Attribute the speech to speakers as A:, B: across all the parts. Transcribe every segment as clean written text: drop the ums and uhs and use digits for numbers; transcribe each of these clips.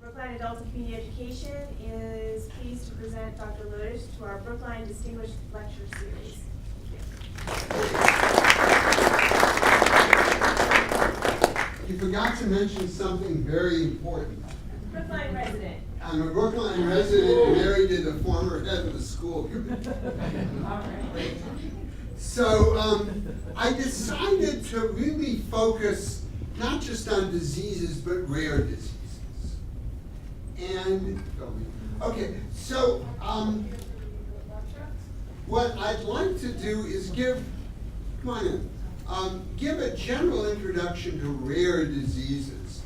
A: Brookline Adult and Community Education is pleased to present Dr. Lotus to our Brookline Distinguished Lecture Series.
B: You forgot to mention something very important.
A: Brookline resident.
B: I'm a Brookline resident married to the former head of the school committee.
A: All right.
B: So I decided to really focus not just on diseases, but rare diseases. And, okay, so what I'd like to do is give a general introduction to rare diseases,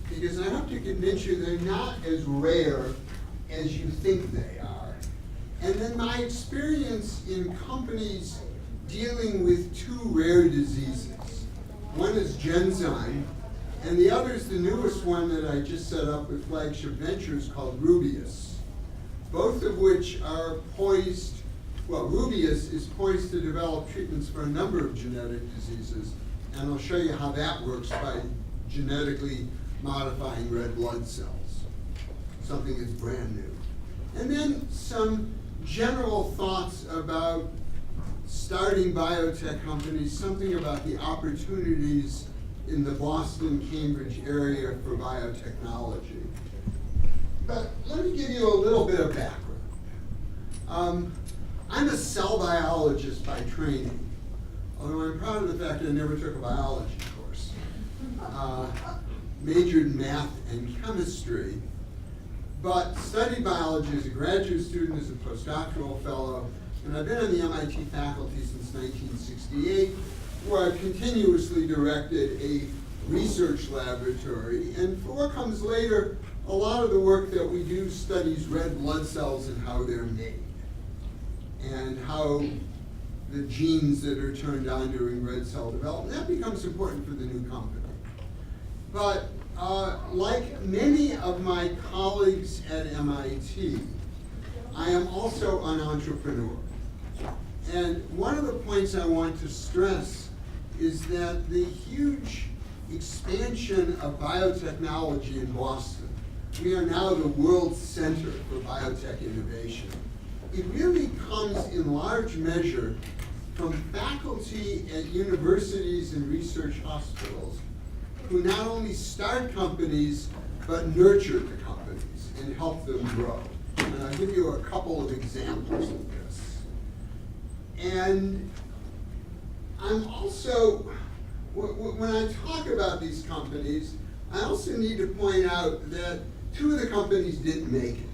B: because I hope to convince you they're not as rare as you think they are. And then my experience in companies dealing with two rare diseases. One is Genzyme, and the other is the newest one that I just set up with Flagship Ventures called Rubius, both of which are poised, well, Rubius is poised to develop treatments for a number of genetic diseases, and I'll show you how that works by genetically modifying red blood cells, something that's brand new. And then some general thoughts about starting biotech companies, something about the opportunities in the Boston, Cambridge area for biotechnology. But let me give you a little bit of background. I'm a cell biologist by training, although I'm proud of the fact that I never took a biology course. Majored in math and chemistry, but studied biology as a graduate student, as a postdoctoral fellow, and I've been on the MIT faculty since 1968, where I've continuously directed a research laboratory. And for what comes later, a lot of the work that we do studies red blood cells and how they're made, and how the genes that are turned on during red cell development, that becomes important for the new company. But like many of my colleagues at MIT, I am also an entrepreneur. And one of the points I want to stress is that the huge expansion of biotechnology in Boston, we are now the world center for biotech innovation. It really comes in large measure from faculty at universities and research hospitals who not only start companies, but nurture the companies and help them grow. And I'll give you a couple of examples of this. And I'm also, when I talk about these companies, I also need to point out that two of the companies didn't make it.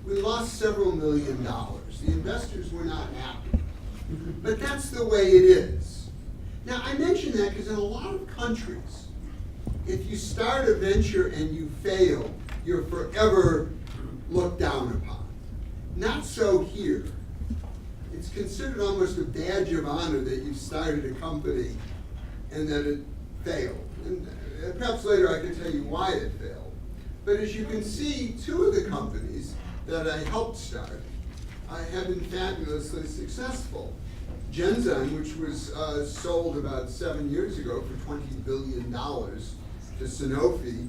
B: We lost several $1 million. The investors were not happy. But that's the way it is. Now, I mention that because in a lot of countries, if you start a venture and you fail, you're forever looked down upon. Not so here. It's considered almost a badge of honor that you started a company and that it failed. And perhaps later I can tell you why it failed. But as you can see, two of the companies that I helped start have been fabulously successful. Genzyme, which was sold about 7 years ago for $20 billion to Sanofi,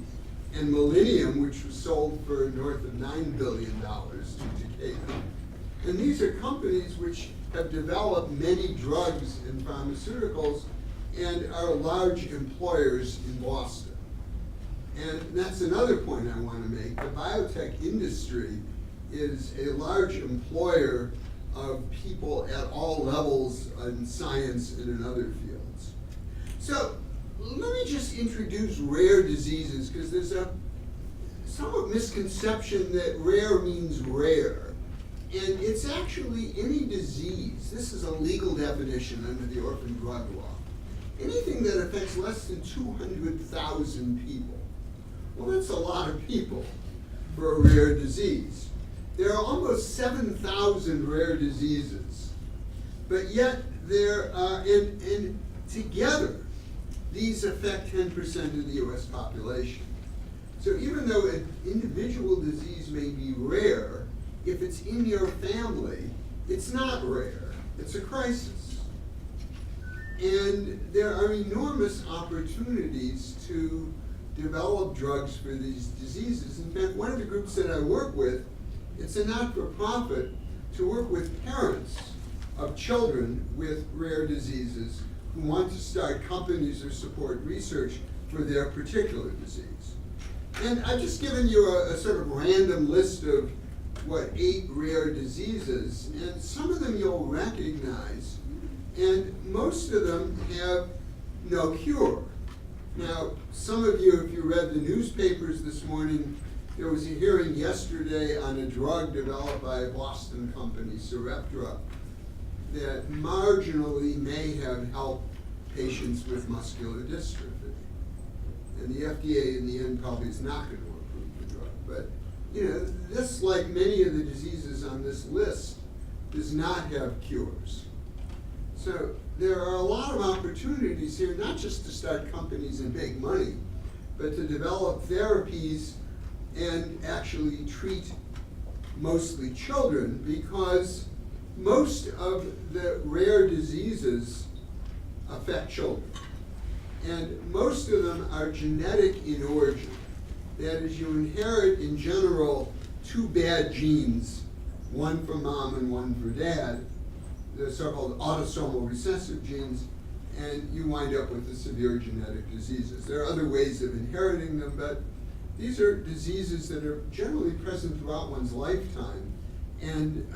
B: and Millennium, which was sold for north of $9 billion to Takeda. And these are companies which have developed many drugs and pharmaceuticals and are large employers in Boston. And that's another point I want to make. The biotech industry is a large employer of people at all levels in science and in other fields. So let me just introduce rare diseases, because there's a somewhat misconception that rare means rare. And it's actually any disease. This is a legal definition under the Orphan Drug Law. Anything that affects less than 200,000 people. Well, that's a lot of people for a rare disease. There are almost 7,000 rare diseases, but yet there are, and together, these affect 10% of the US population. So even though an individual disease may be rare, if it's in your family, it's not rare, it's a crisis. And there are enormous opportunities to develop drugs for these diseases. In fact, one of the groups that I work with, it's a not-for-profit to work with parents of children with rare diseases who want to start companies or support research for their particular disease. And I've just given you a sort of random list of 8 rare diseases, and some of them you'll recognize, and most of them have no cure. Now, some of you, if you read the newspapers this morning, there was a hearing yesterday on a drug developed by a Boston company, Sarepta, that marginally may have helped patients with muscular dystrophy. And the FDA in the end probably is not going to approve the drug. But, this, like many of the diseases on this list, does not have cures. So there are a lot of opportunities here, not just to start companies and make money, but to develop therapies and actually treat mostly children, because most of the rare diseases affect children. And most of them are genetic in origin. That is, you inherit in general 2 bad genes, one for mom and one for dad, the so-called autosomal recessive genes, and you wind up with the severe genetic diseases. There are other ways of inheriting them, but these are diseases that are generally present throughout one's lifetime, and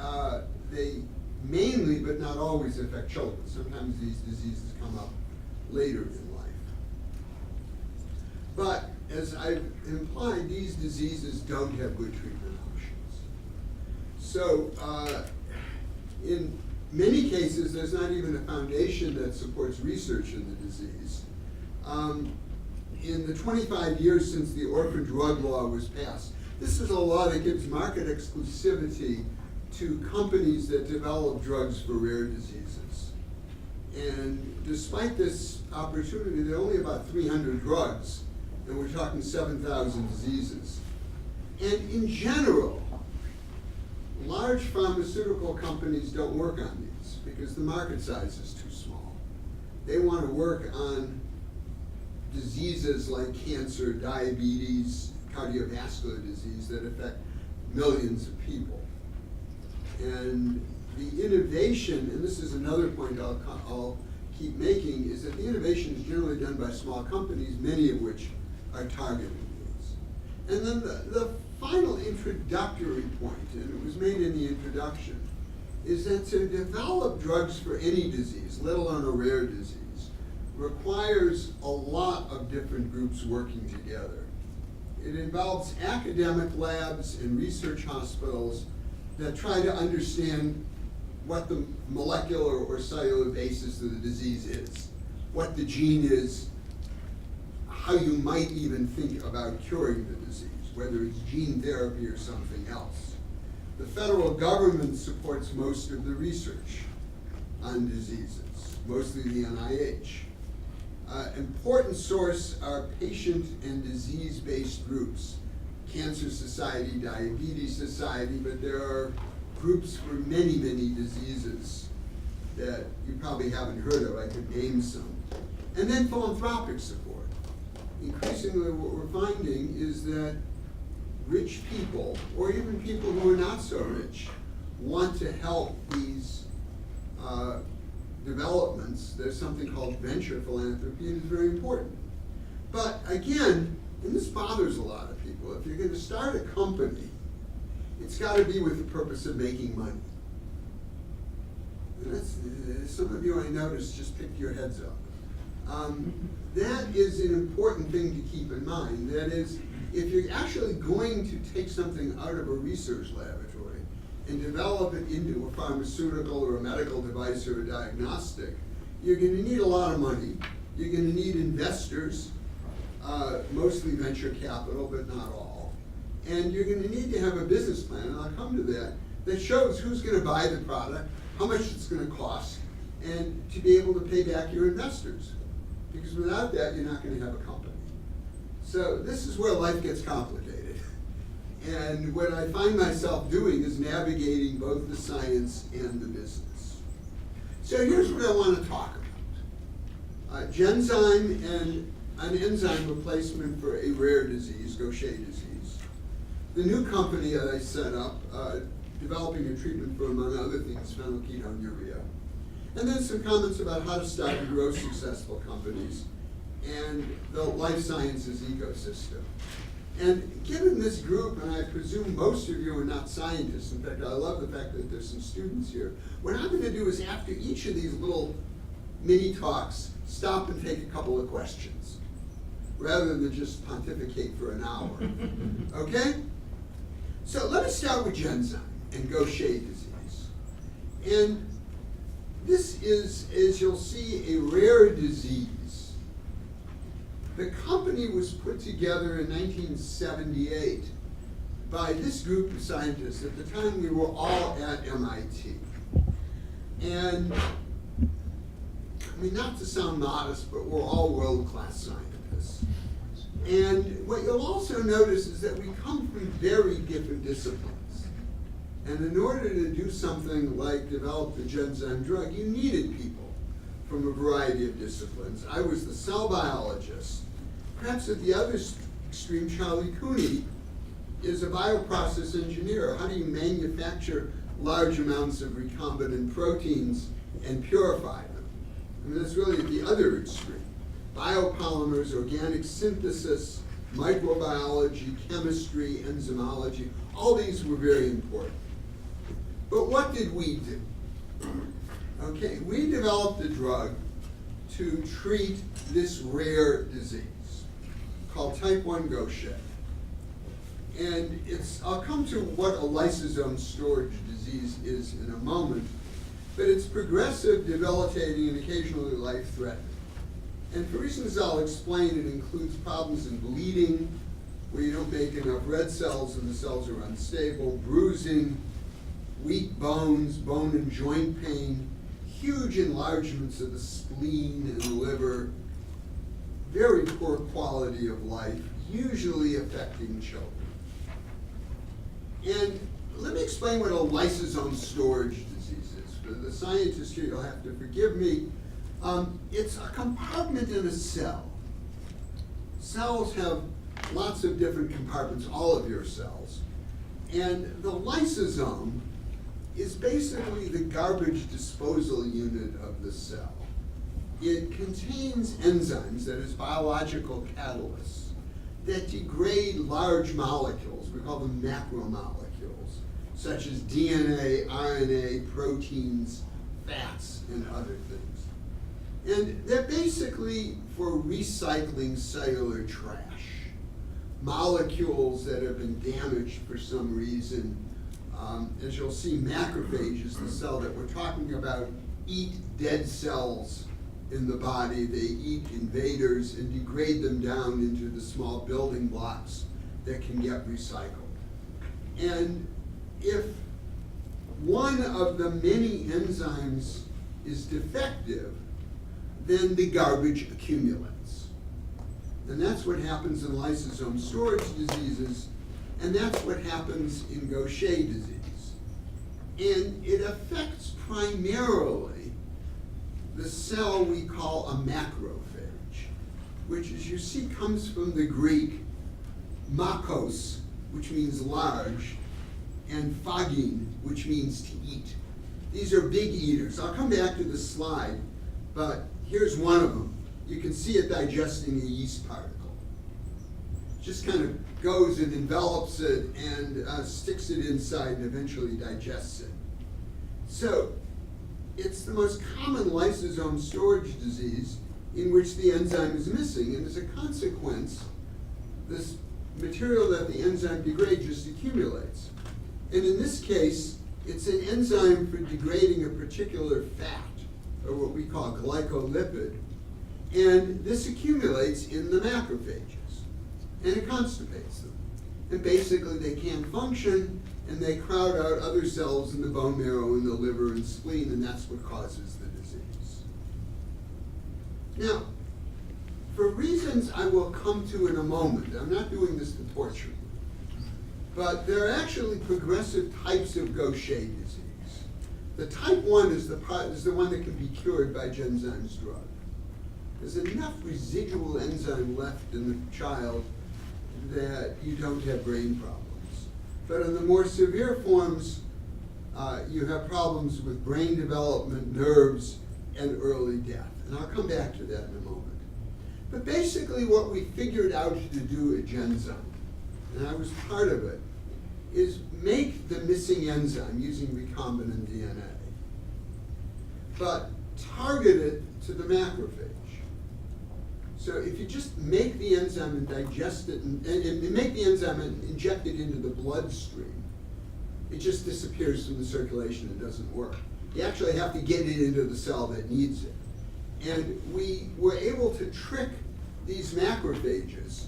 B: they mainly, but not always, affect children. Sometimes these diseases come up later in life. But, as I've implied, these diseases don't have good treatment options. So, in many cases, there's not even a foundation that supports research in the disease. In the 25 years since the orphan drug law was passed, this is a law that gives market exclusivity to companies that develop drugs for rare diseases. And despite this opportunity, there are only about 300 drugs, and we're talking 7,000 diseases. And in general, large pharmaceutical companies don't work on these because the market size is too small. They want to work on diseases like cancer, diabetes, cardiovascular disease that affect millions of people. And the innovation, and this is another point I'll keep making, is that the innovation is generally done by small companies, many of which are targeting these. And then the final introductory point, and it was made in the introduction, is that to develop drugs for any disease, let alone a rare disease, requires a lot of different groups working together. It involves academic labs and research hospitals that try to understand what the molecular or cellular basis of the disease is, what the gene is, how you might even think about curing the disease, whether it's gene therapy or something else. The federal government supports most of the research on diseases, mostly the NIH. Important source are patient and disease-based groups. Cancer Society, Diabetes Society, but there are groups for many, many diseases that you probably haven't heard of. I could name some. And then philanthropic support. Increasingly what we're finding is that rich people, or even people who are not so rich, want to help these developments. There's something called venture philanthropy, and it's very important. But again, and this bothers a lot of people, if you're going to start a company, it's got to be with the purpose of making money. And that's, some of you I noticed just picked your heads up. That is an important thing to keep in mind. That is, if you're actually going to take something out of a research laboratory and develop it into a pharmaceutical or a medical device or a diagnostic, you're going to need a lot of money. You're going to need investors, mostly venture capital, but not all. And you're going to need to have a business plan, and I'll come to that, that shows who's going to buy the product, how much it's going to cost, and to be able to pay back your investors. Because without that, you're not going to have a company. So this is where life gets complicated. And what I find myself doing is navigating both the science and the business. So here's what I want to talk about. Genzyme and an enzyme replacement for a rare disease, Gaucher disease. The new company that I set up, developing a treatment for, among other things, Phenylketonuria. And then some comments about how to start and grow successful companies and the life sciences ecosystem. And given this group, and I presume most of you are not scientists, in fact, I love the fact that there's some students here, what I'm going to do is after each of these little mini talks, stop and take a couple of questions, rather than just pontificate for an hour. Okay? So let me start with Genzyme and Gaucher disease. And this is, as you'll see, a rare disease. The company was put together in 1978 by this group of scientists. At the time, we were all at MIT. And, I mean, not to sound modest, but we're all world-class scientists. And what you'll also notice is that we come from very different disciplines. And in order to do something like develop the Genzyme drug, you needed people from a variety of disciplines. I was the cell biologist. Perhaps at the other extreme, Charlie Cooney is a bioprocess engineer. How do you manufacture large amounts of recombinant proteins and purify them? I mean, that's really at the other extreme. Biopolymers, organic synthesis, microbiology, chemistry, enzymology, all these were very important. But what did we do? Okay, we developed a drug to treat this rare disease called type 1 Gaucher. And I'll come to what a lysosome storage disease is in a moment, but it's progressive, debilitating, and occasionally life-threatening. And for reasons I'll explain, it includes problems in bleeding, where you don't make enough red cells and the cells are unstable, bruising, weak bones, bone and joint pain, huge enlargements of the spleen and the liver, very poor quality of life, usually affecting children. And let me explain what a lysosome storage disease is. For the scientists here, you'll have to forgive me. It's a compartment in a cell. Cells have lots of different compartments, all of your cells. And the lysosome is basically the garbage disposal unit of the cell. It contains enzymes, that is biological catalysts, that degrade large molecules. We call them macromolecules, such as DNA, RNA, proteins, fats, and other things. And they're basically for recycling cellular trash. Molecules that have been damaged for some reason. As you'll see, macrophages, the cell that we're talking about, eat dead cells in the body. They eat invaders and degrade them down into the small building blocks that can get recycled. And if one of the many enzymes is defective, then the garbage accumulates. And that's what happens in lysosome storage diseases, and that's what happens in Gaucher disease. And it affects primarily the cell we call a macrophage, which, as you see, comes from the Greek makos, which means large, and phagin, which means to eat. These are big eaters. I'll come back to the slide, but here's one of them. You can see it digesting a yeast particle. Just kind of goes and envelops it and sticks it inside and eventually digests it. So it's the most common lysosome storage disease in which the enzyme is missing, and as a consequence, this material that the enzyme degrades just accumulates. And in this case, it's an enzyme for degrading a particular fat, or what we call glycolipid, and this accumulates in the macrophages, and it constipates them. And basically they can't function, and they crowd out other cells in the bone marrow and the liver and spleen, and that's what causes the disease. Now, for reasons I will come to in a moment, I'm not doing this to torture you, but there are actually progressive types of Gaucher disease. The type 1 is the one that can be cured by Genzyme's drug. there's enough residual enzyme left in the child that you don't have brain problems. But in the more severe forms, you have problems with brain development, nerves, and early death. And I'll come back to that in a moment. But basically what we figured out to do at Genzyme, and I was part of it, is make the missing enzyme using recombinant DNA, but target it to the macrophage. So if you just make the enzyme and digest it, and make the enzyme and inject it into the bloodstream, it just disappears from the circulation and doesn't work. You actually have to get it into the cell that needs it. And we were able to trick these macrophages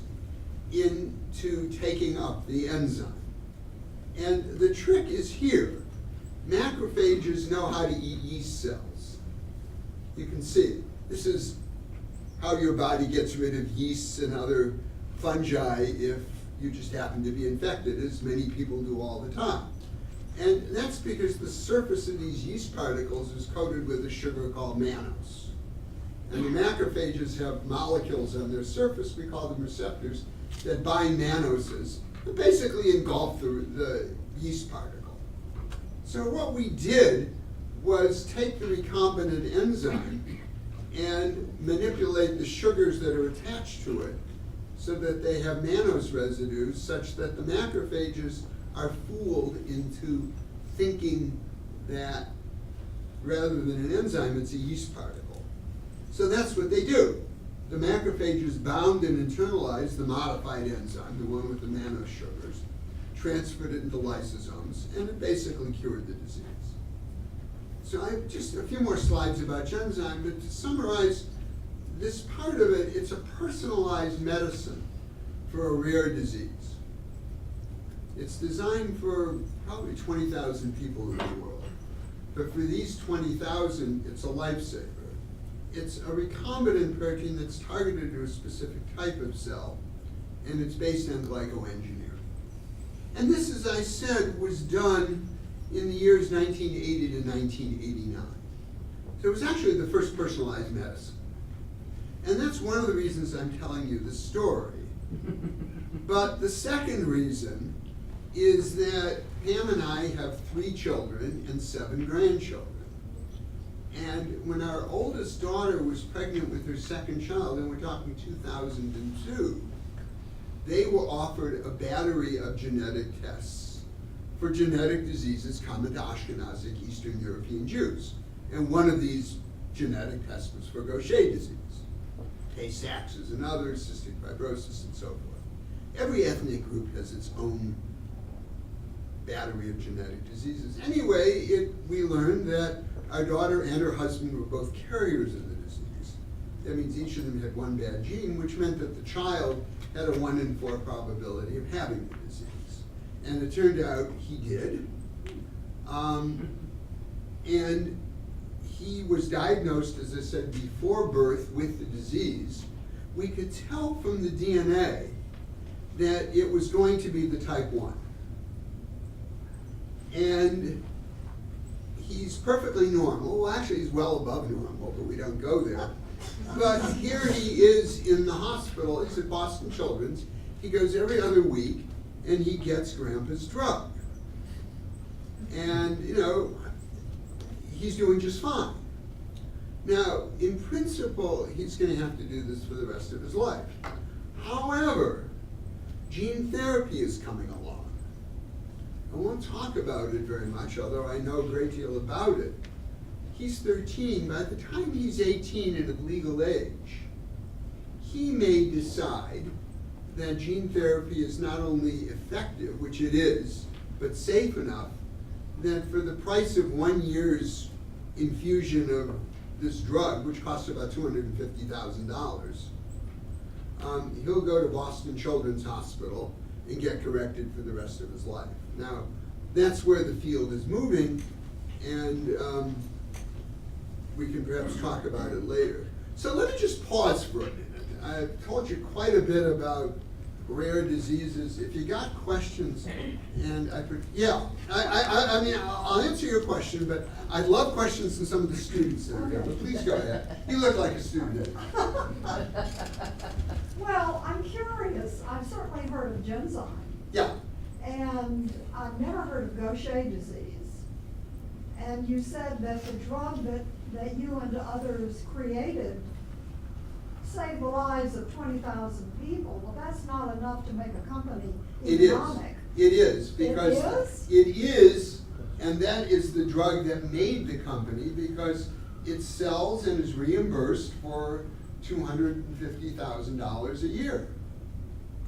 B: into taking up the enzyme. And the trick is here. Macrophages know how to eat yeast cells. You can see, this is how your body gets rid of yeasts and other fungi if you just happen to be infected, as many people do all the time. And that's because the surface of these yeast particles is coated with a sugar called mannose. And the macrophages have molecules on their surface, we call them receptors, that bind mannoses, that basically engulf the yeast particle. So what we did was take the recombinant enzyme and manipulate the sugars that are attached to it so that they have mannose residues such that the macrophages are fooled into thinking that rather than an enzyme, it's a yeast particle. So that's what they do. The macrophages bound and internalized the modified enzyme, the one with the mannose sugars, transferred it into lysosomes, and it basically cured the disease. So I have just a few more slides about Genzyme, but to summarize this part of it, it's a personalized medicine for a rare disease. It's designed for probably 20,000 people in the world. But for these 20,000, it's a lifesaver. It's a recombinant protein that's targeted to a specific type of cell, and it's based on glycoengineering. And this, as I said, was done in the years 1980 to 1989. So it was actually the first personalized medicine. And that's one of the reasons I'm telling you this story. But the second reason is that Pam and I have 3 children and 7 grandchildren. And when our oldest daughter was pregnant with her second child, and we're talking 2002, they were offered a battery of genetic tests for genetic diseases common to Ashkenazic Eastern European Jews. And one of these genetic tests was for Gaucher disease. Tay-Sachs is another, cystic fibrosis, and so forth. Every ethnic group has its own battery of genetic diseases. Anyway, we learned that our daughter and her husband were both carriers of the disease. That means each of them had one bad gene, which meant that the child had a 1 in 4 probability of having the disease. And it turned out he did. And he was diagnosed, as I said, before birth with the disease. We could tell from the DNA that it was going to be the type 1. And he's perfectly normal. Well, actually, he's well above normal, but we don't go there. But here he is in the hospital. He's at Boston Children's. He goes every other week, and he gets Grandpa's drug. And, you know, he's doing just fine. Now, in principle, he's going to have to do this for the rest of his life. However, gene therapy is coming along. I won't talk about it very much, although I know a great deal about it. He's 13. By the time he's 18 and of legal age, he may decide that gene therapy is not only effective, which it is, but safe enough that for the price of 1 year's infusion of this drug, which costs about $250,000, he'll go to Boston Children's Hospital and get corrected for the rest of his life. Now, that's where the field is moving, and we can perhaps talk about it later. So let me just pause for a minute. I've told you quite a bit about rare diseases. If you got questions, and I mean, I'll answer your question, but I'd love questions from some of the students that are here, but please go ahead. You look like a student.
C: Well, I'm curious. I've certainly heard of Genzyme.
B: Yeah.
C: And I've never heard of Gaucher disease. And you said that the drug that you and others created saved the lives of 20,000 people. Well, that's not enough to make a company economic.
B: It is, because it is, and that is the drug that made the company, because it sells and is reimbursed for $250,000 a year.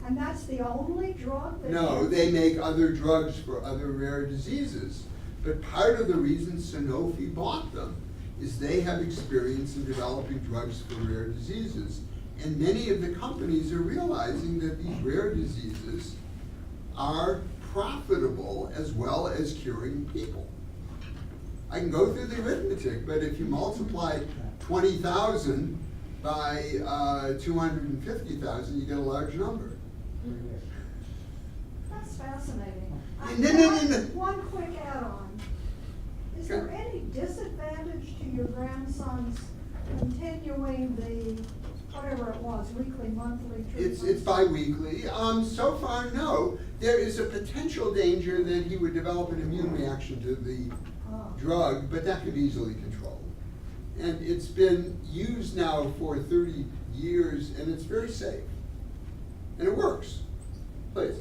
C: And that's the only drug that
B: No, they make other drugs for other rare diseases. But part of the reason Sanofi bought them is they have experience in developing drugs for rare diseases. And many of the companies are realizing that these rare diseases are profitable as well as curing people. I can go through the arithmetic, but if you multiply 20,000 by 250,000, you get a large number.
C: That's fascinating.
B: No.
C: One quick add-on. Is there any disadvantage to your grandson's continuing the, whatever it was, weekly, monthly treatment?
B: It's bi-weekly. So far, no. There is a potential danger that he would develop an immune reaction to the drug, but that could be easily controlled. And it's been used now for 30 years, and it's very safe. And it works. Please.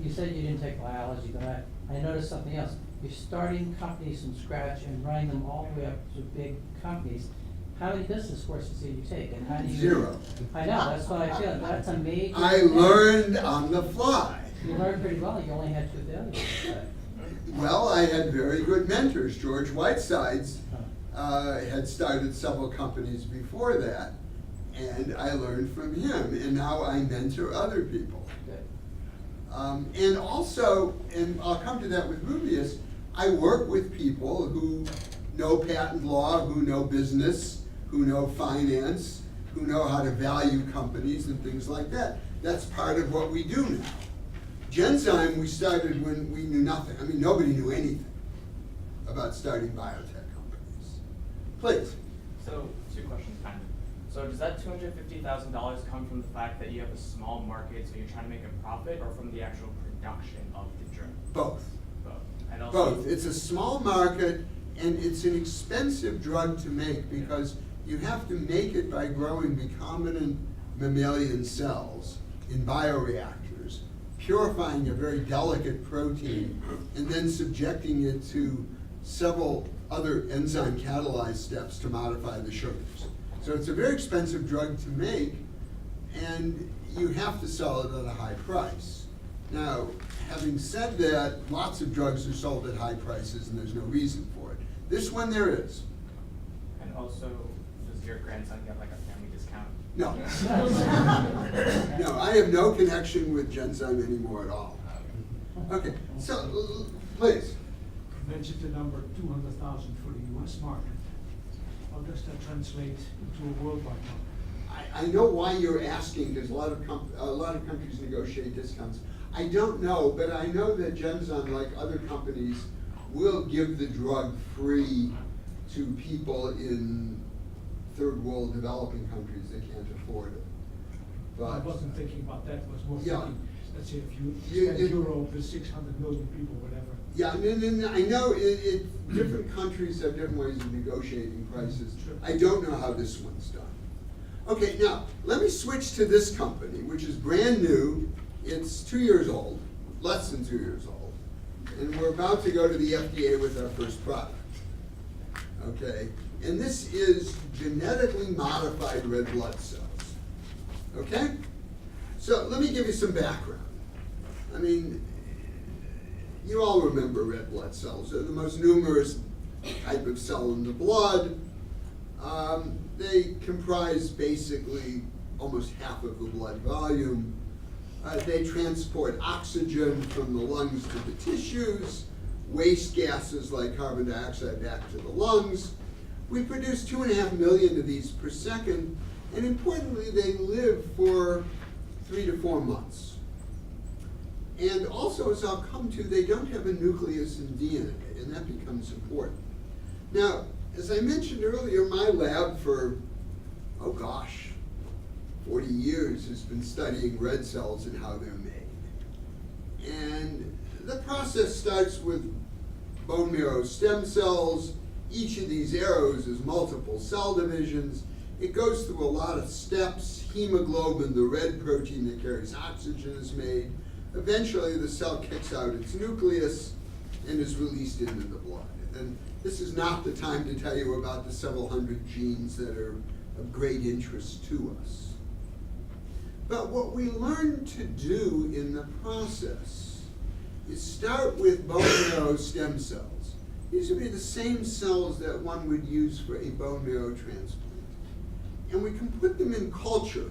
D: You said you didn't take biology, but I noticed something else. You're starting companies from scratch and running them all the way up to big companies. How many business courses did you take, and how do you?
B: 0.
D: I know, that's what I feel. That's a major.
B: I learned on the fly.
D: You learned pretty well. You only had 2 failures.
B: Well, I had very good mentors. George Whitesides had started several companies before that, and I learned from him, and now I mentor other people.
D: Good.
B: And also, and I'll come to that with Rubius, I work with people who know patent law, who know business, who know finance, who know how to value companies and things like that. That's part of what we do now. Genzyme, we started when we knew nothing. I mean, nobody knew anything about starting biotech companies. Please.
E: So, 2 questions, kind of. So does that $250,000 come from the fact that you have a small market, so you're trying to make a profit, or from the actual production of the drug?
B: Both.
E: Both. And also,
B: Both. It's a small market, and it's an expensive drug to make because you have to make it by growing recombinant mammalian cells in bioreactors, purifying a very delicate protein, and then subjecting it to several other enzyme catalyzed steps to modify the sugars. So it's a very expensive drug to make, and you have to sell it at a high price. Now, having said that, lots of drugs are sold at high prices and there's no reason for it. This one there is.
E: and also, does your grandson get like a family discount?
B: No. No, I have no connection with Genzyme anymore at all. Okay, so, please.
F: You mentioned the number 200,000 for the US market. How does that translate into a worldwide market?
B: I know why you're asking, because a lot of countries negotiate discounts. I don't know, but I know that Genzyme, like other companies, will give the drug free to people in third world developing countries that can't afford it. But
F: I wasn't thinking about that, I was more
B: Yeah.
F: thinking, let's say if you
B: You-
F: spend Europe with 600 million people, whatever.
B: yeah, no, I know different countries have different ways of negotiating prices.
F: Sure.
B: I don't know how this one's done. Okay, now, let me switch to this company, which is brand new. It's 2 years old, less than 2 years old. And we're about to go to the FDA with our first product. Okay, and this is genetically modified red blood cells. Okay? So let me give you some background. I mean, you all remember red blood cells. They're the most numerous type of cell in the blood. They comprise basically almost half of the blood volume. They transport oxygen from the lungs to the tissues, waste gases like carbon dioxide back to the lungs. We produce 2.5 million of these per second, and importantly, they live for 3 to 4 months. And also, as I'll come to, they don't have a nucleus in DNA, and that becomes important. Now, as I mentioned earlier, my lab for, 40 years has been studying red cells and how they're made. And the process starts with bone marrow stem cells. Each of these arrows is multiple cell divisions. It goes through a lot of steps. Hemoglobin, the red protein that carries oxygen, is made. Eventually, the cell kicks out its nucleus and is released into the blood. And this is not the time to tell you about the several hundred genes that are of great interest to us. But what we learn to do in the process is start with bone marrow stem cells. These would be the same cells that one would use for a bone marrow transplant. And we can put them in culture,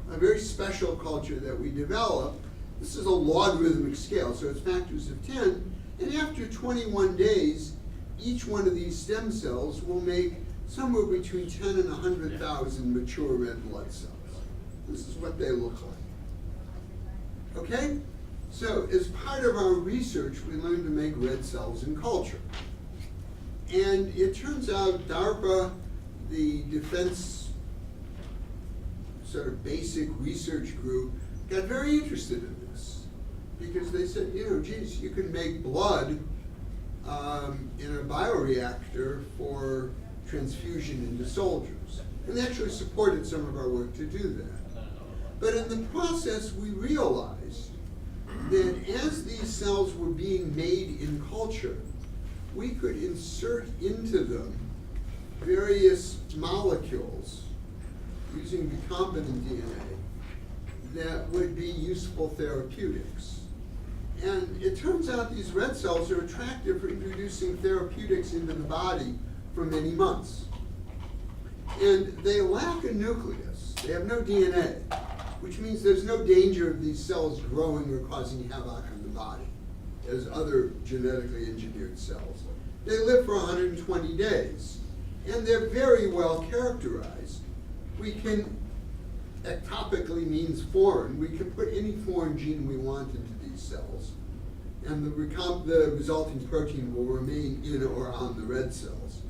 B: a very special culture that we develop. This is a logarithmic scale, so it's factors of 10. And after 21 days, each one of these stem cells will make somewhere between 10 and 100,000 mature red blood cells. This is what they look like. Okay? So as part of our research, we learned to make red cells in culture. And it turns out DARPA, the defense sort of basic research group, got very interested in this. Because they said, geez, you can make blood in a bioreactor for transfusion into soldiers. And they actually supported some of our work to do that. But in the process, we realized that as these cells were being made in culture, we could insert into them various molecules using recombinant DNA that would be useful therapeutics. And it turns out these red cells are attractive for introducing therapeutics into the body for many months. And they lack a nucleus. They have no DNA, which means there's no danger of these cells growing or causing havoc on the body as other genetically engineered cells. They live for 120 days, and they're very well characterized. We can, ectopically means foreign, we can put any foreign gene we want into these cells, and the resulting protein will remain in or on the red cells.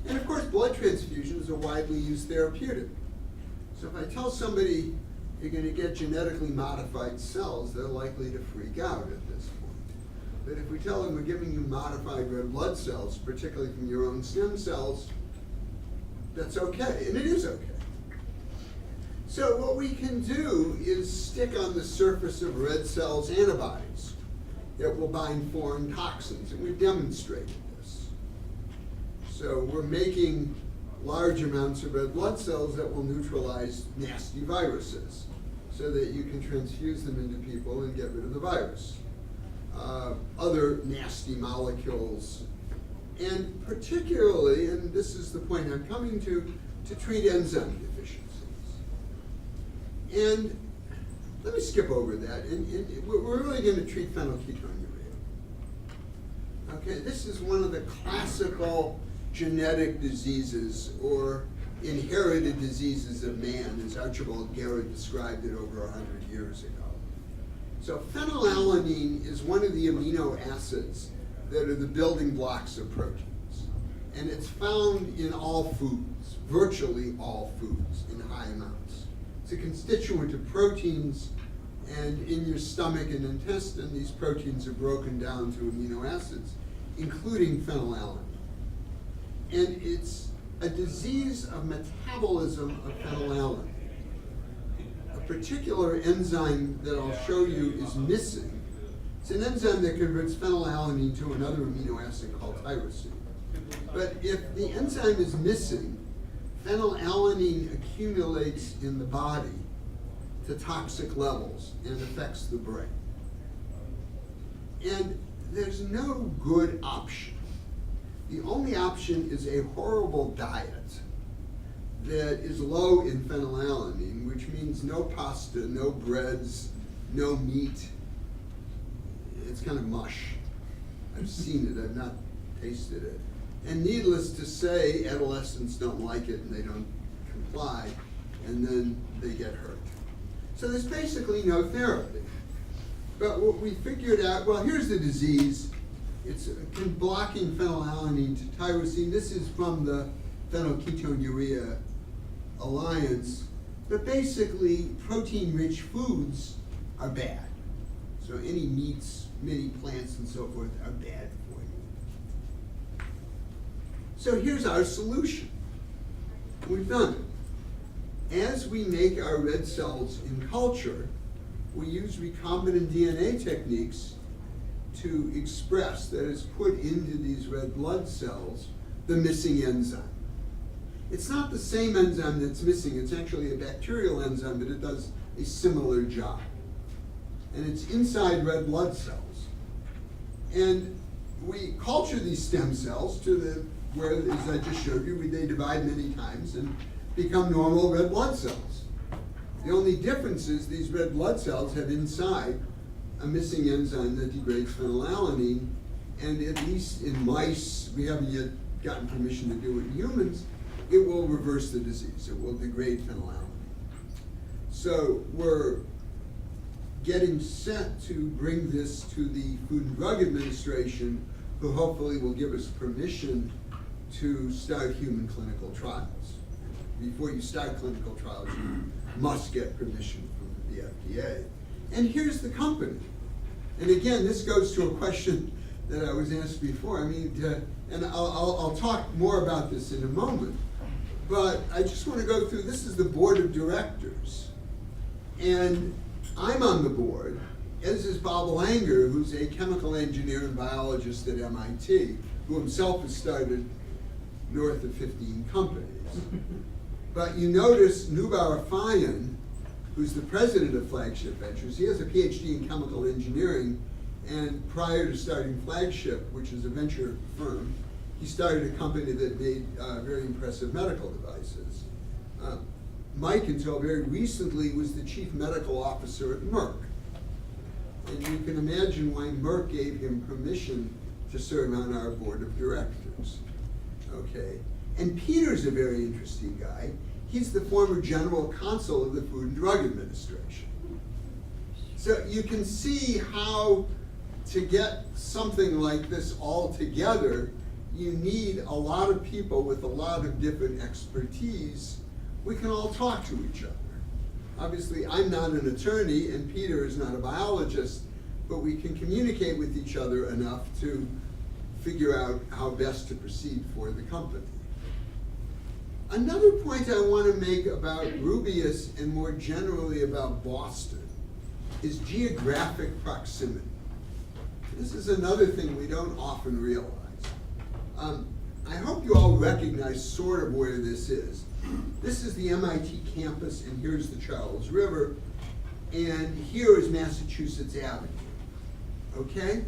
B: And of course, blood transfusion is a widely used therapeutic. So if I tell somebody you're going to get genetically modified cells, they're likely to freak out at this point. But if we tell them we're giving you modified red blood cells, particularly from your own stem cells, that's okay, and it is okay. So what we can do is stick on the surface of red cells antibodies that will bind foreign toxins, and we've demonstrated this. So we're making large amounts of red blood cells that will neutralize nasty viruses so that you can transfuse them into people and get rid of the virus. Other nasty molecules, and particularly, and this is the point I'm coming to treat enzyme deficiencies. And let me skip over that. And we're really going to treat phenylketonuria. Okay, this is one of the classical genetic diseases or inherited diseases of man, as Archibald Garrett described it over 100 years ago. So phenylalanine is one of the amino acids that are the building blocks of proteins. And it's found in all foods, virtually all foods, in high amounts. It's a constituent of proteins, and in your stomach and intestine, these proteins are broken down to amino acids, including phenylalanine. And it's a disease of metabolism of phenylalanine. A particular enzyme that I'll show you is missing. It's an enzyme that converts phenylalanine to another amino acid called tyrosine. But if the enzyme is missing, phenylalanine accumulates in the body to toxic levels and affects the brain. And there's no good option. The only option is a horrible diet that is low in phenylalanine, which means no pasta, no breads, no meat. It's kind of mush. I've seen it, I've not tasted it. And needless to say, adolescents don't like it and they don't comply, and then they get hurt. So there's basically no therapy. But what we figured out, well, here's the disease. It's blocking phenylalanine to tyrosine. This is from the Phenylketonuria Alliance. But basically, protein-rich foods are bad. So any meats, many plants, and so forth are bad for you. So here's our solution. We've done it. As we make our red cells in culture, we use recombinant DNA techniques to express, that is, put into these red blood cells, the missing enzyme. It's not the same enzyme that's missing, it's actually a bacterial enzyme, but it does a similar job. And it's inside red blood cells. And we culture these stem cells to where, as I just showed you, they divide many times and become normal red blood cells. The only difference is these red blood cells have inside a missing enzyme that degrades phenylalanine, and at least in mice, we haven't yet gotten permission to do it in humans, it will reverse the disease. It will degrade phenylalanine. So we're getting set to bring this to the Food and Drug Administration, who hopefully will give us permission to start human clinical trials. Before you start clinical trials, you must get permission from the FDA. And here's the company. And again, this goes to a question that I was asked before. I mean, and I'll talk more about this in a moment, but I just want to go through, this is the board of directors. And I'm on the board, as is Bob Langer, who's a chemical engineer and biologist at MIT, who himself has started north of 15 companies. But you notice Nubar Fayan, who's the president of Flagship Ventures, he has a PhD in chemical engineering, and prior to starting Flagship, which is a venture firm, he started a company that made very impressive medical devices. Mike, until very recently, was the chief medical officer at Merck. And you can imagine why Merck gave him permission to serve on our board of directors. Okay, and Peter's a very interesting guy. He's the former general counsel of the Food and Drug Administration. So you can see how to get something like this all together, you need a lot of people with a lot of different expertise. We can all talk to each other. Obviously, I'm not an attorney and Peter is not a biologist, but we can communicate with each other enough to figure out how best to proceed for the company. Another point I want to make about Rubius and more generally about Boston is geographic proximity. This is another thing we don't often realize. I hope you all recognize sort of where this is. This is the MIT campus, and here's the Charles River, and here is Massachusetts Avenue, okay?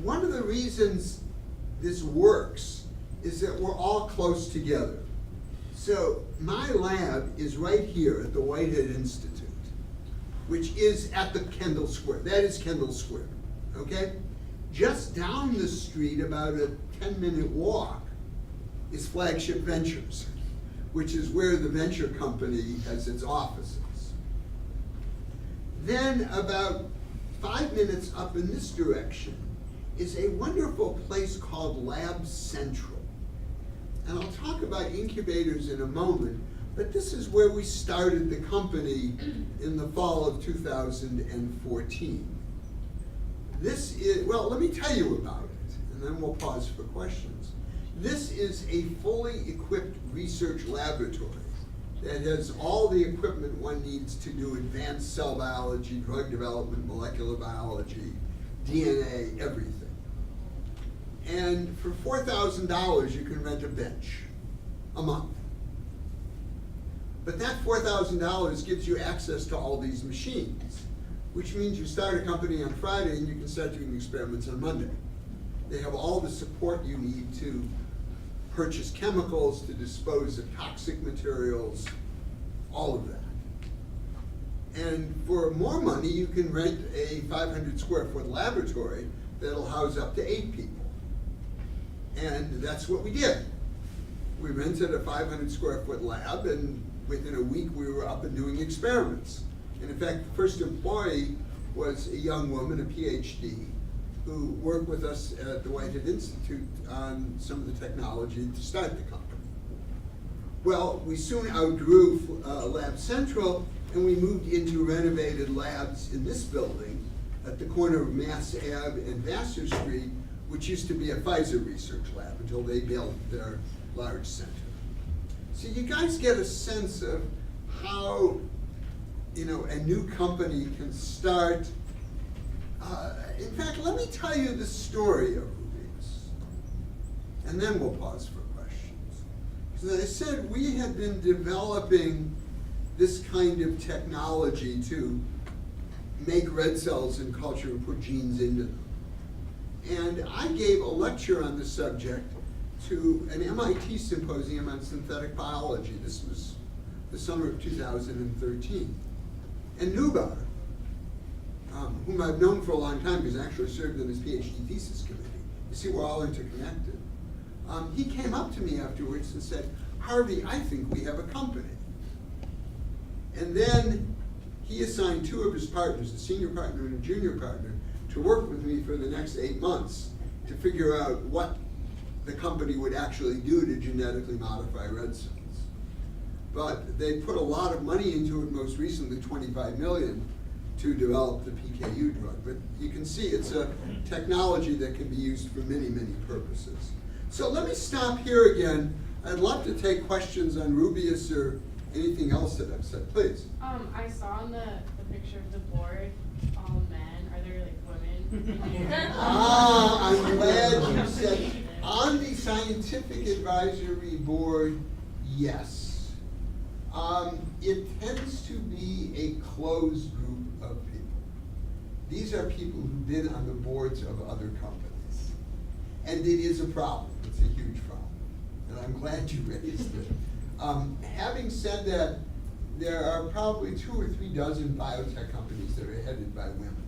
B: One of the reasons this works is that we're all close together. So my lab is right here at the Whitehead Institute, which is at the Kendall Square. That is Kendall Square, okay? Just down the street, about a 10-minute walk, is Flagship Ventures, which is where the venture company has its offices. Then about 5 minutes up in this direction is a wonderful place called Lab Central. And I'll talk about incubators in a moment, but this is where we started the company in the fall of 2014. This is, well, let me tell you about it, and then we'll pause for questions. This is a fully equipped research laboratory that has all the equipment one needs to do advanced cell biology, drug development, molecular biology, DNA, everything. And for $4,000, you can rent a bench a month. But that $4,000 gives you access to all these machines, which means you start a company on Friday and you can start doing experiments on Monday. They have all the support you need to purchase chemicals, to dispose of toxic materials, all of that. And for more money, you can rent a 500 square foot laboratory that'll house up to 8 people. And that's what we did. We rented a 500 square foot lab, and within a week we were up and doing experiments. And in fact, the first employee was a young woman, a PhD, who worked with us at the Whitehead Institute on some of the technology to start the company. Well, we soon outgrew Lab Central, and we moved into renovated labs in this building at the corner of Mass Ave and Vassar Street, which used to be a Pfizer research lab until they built their large center. So you guys get a sense of how, a new company can start. In fact, let me tell you the story of Rubius, and then we'll pause for questions. So as I said, we had been developing this kind of technology to make red cells in culture and put genes into them. And I gave a lecture on the subject to an MIT symposium on synthetic biology. This was the summer of 2013. And Nubar, whom I've known for a long time because I actually served in his PhD thesis committee. You see, we're all interconnected. He came up to me afterwards and said, Harvey, I think we have a company. And then he assigned two of his partners, a senior partner and a junior partner, to work with me for the next 8 months to figure out what the company would actually do to genetically modify red cells. But they put a lot of money into it, most recently $25 million, to develop the PKU drug. But you can see it's a technology that can be used for many, many purposes. So let me stop here again. I'd love to take questions on Rubius or anything else that I've said. Please.
G: I saw on the picture of the board, all men. Are there like women?
B: I'm glad you said. On the scientific advisory board, yes. It tends to be a closed group of people. These are people who've been on the boards of other companies. And it is a problem. It's a huge problem. And I'm glad you raised it. Having said that, there are probably 2 or 3 dozen biotech companies that are headed by women.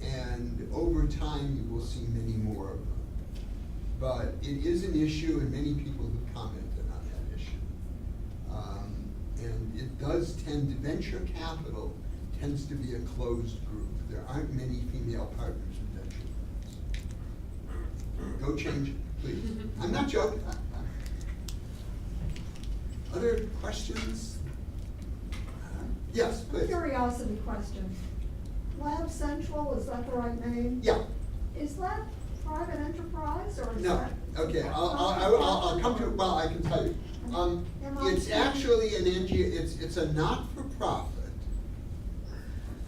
B: And over time, you will see many more of them. But it is an issue, and many people have commented on that issue. And it does tend to, venture capital tends to be a closed group. There aren't many female partners in venture capital. Go change it, please. I'm not joking. Other questions? Yes, please.
C: Curiosity question. Lab Central, is that the right name?
B: Yeah.
C: Is that private enterprise or is
B: No.
C: that?
B: Okay. I'll come to it. Well, I can tell you. It's actually an NGO. It's a not-for-profit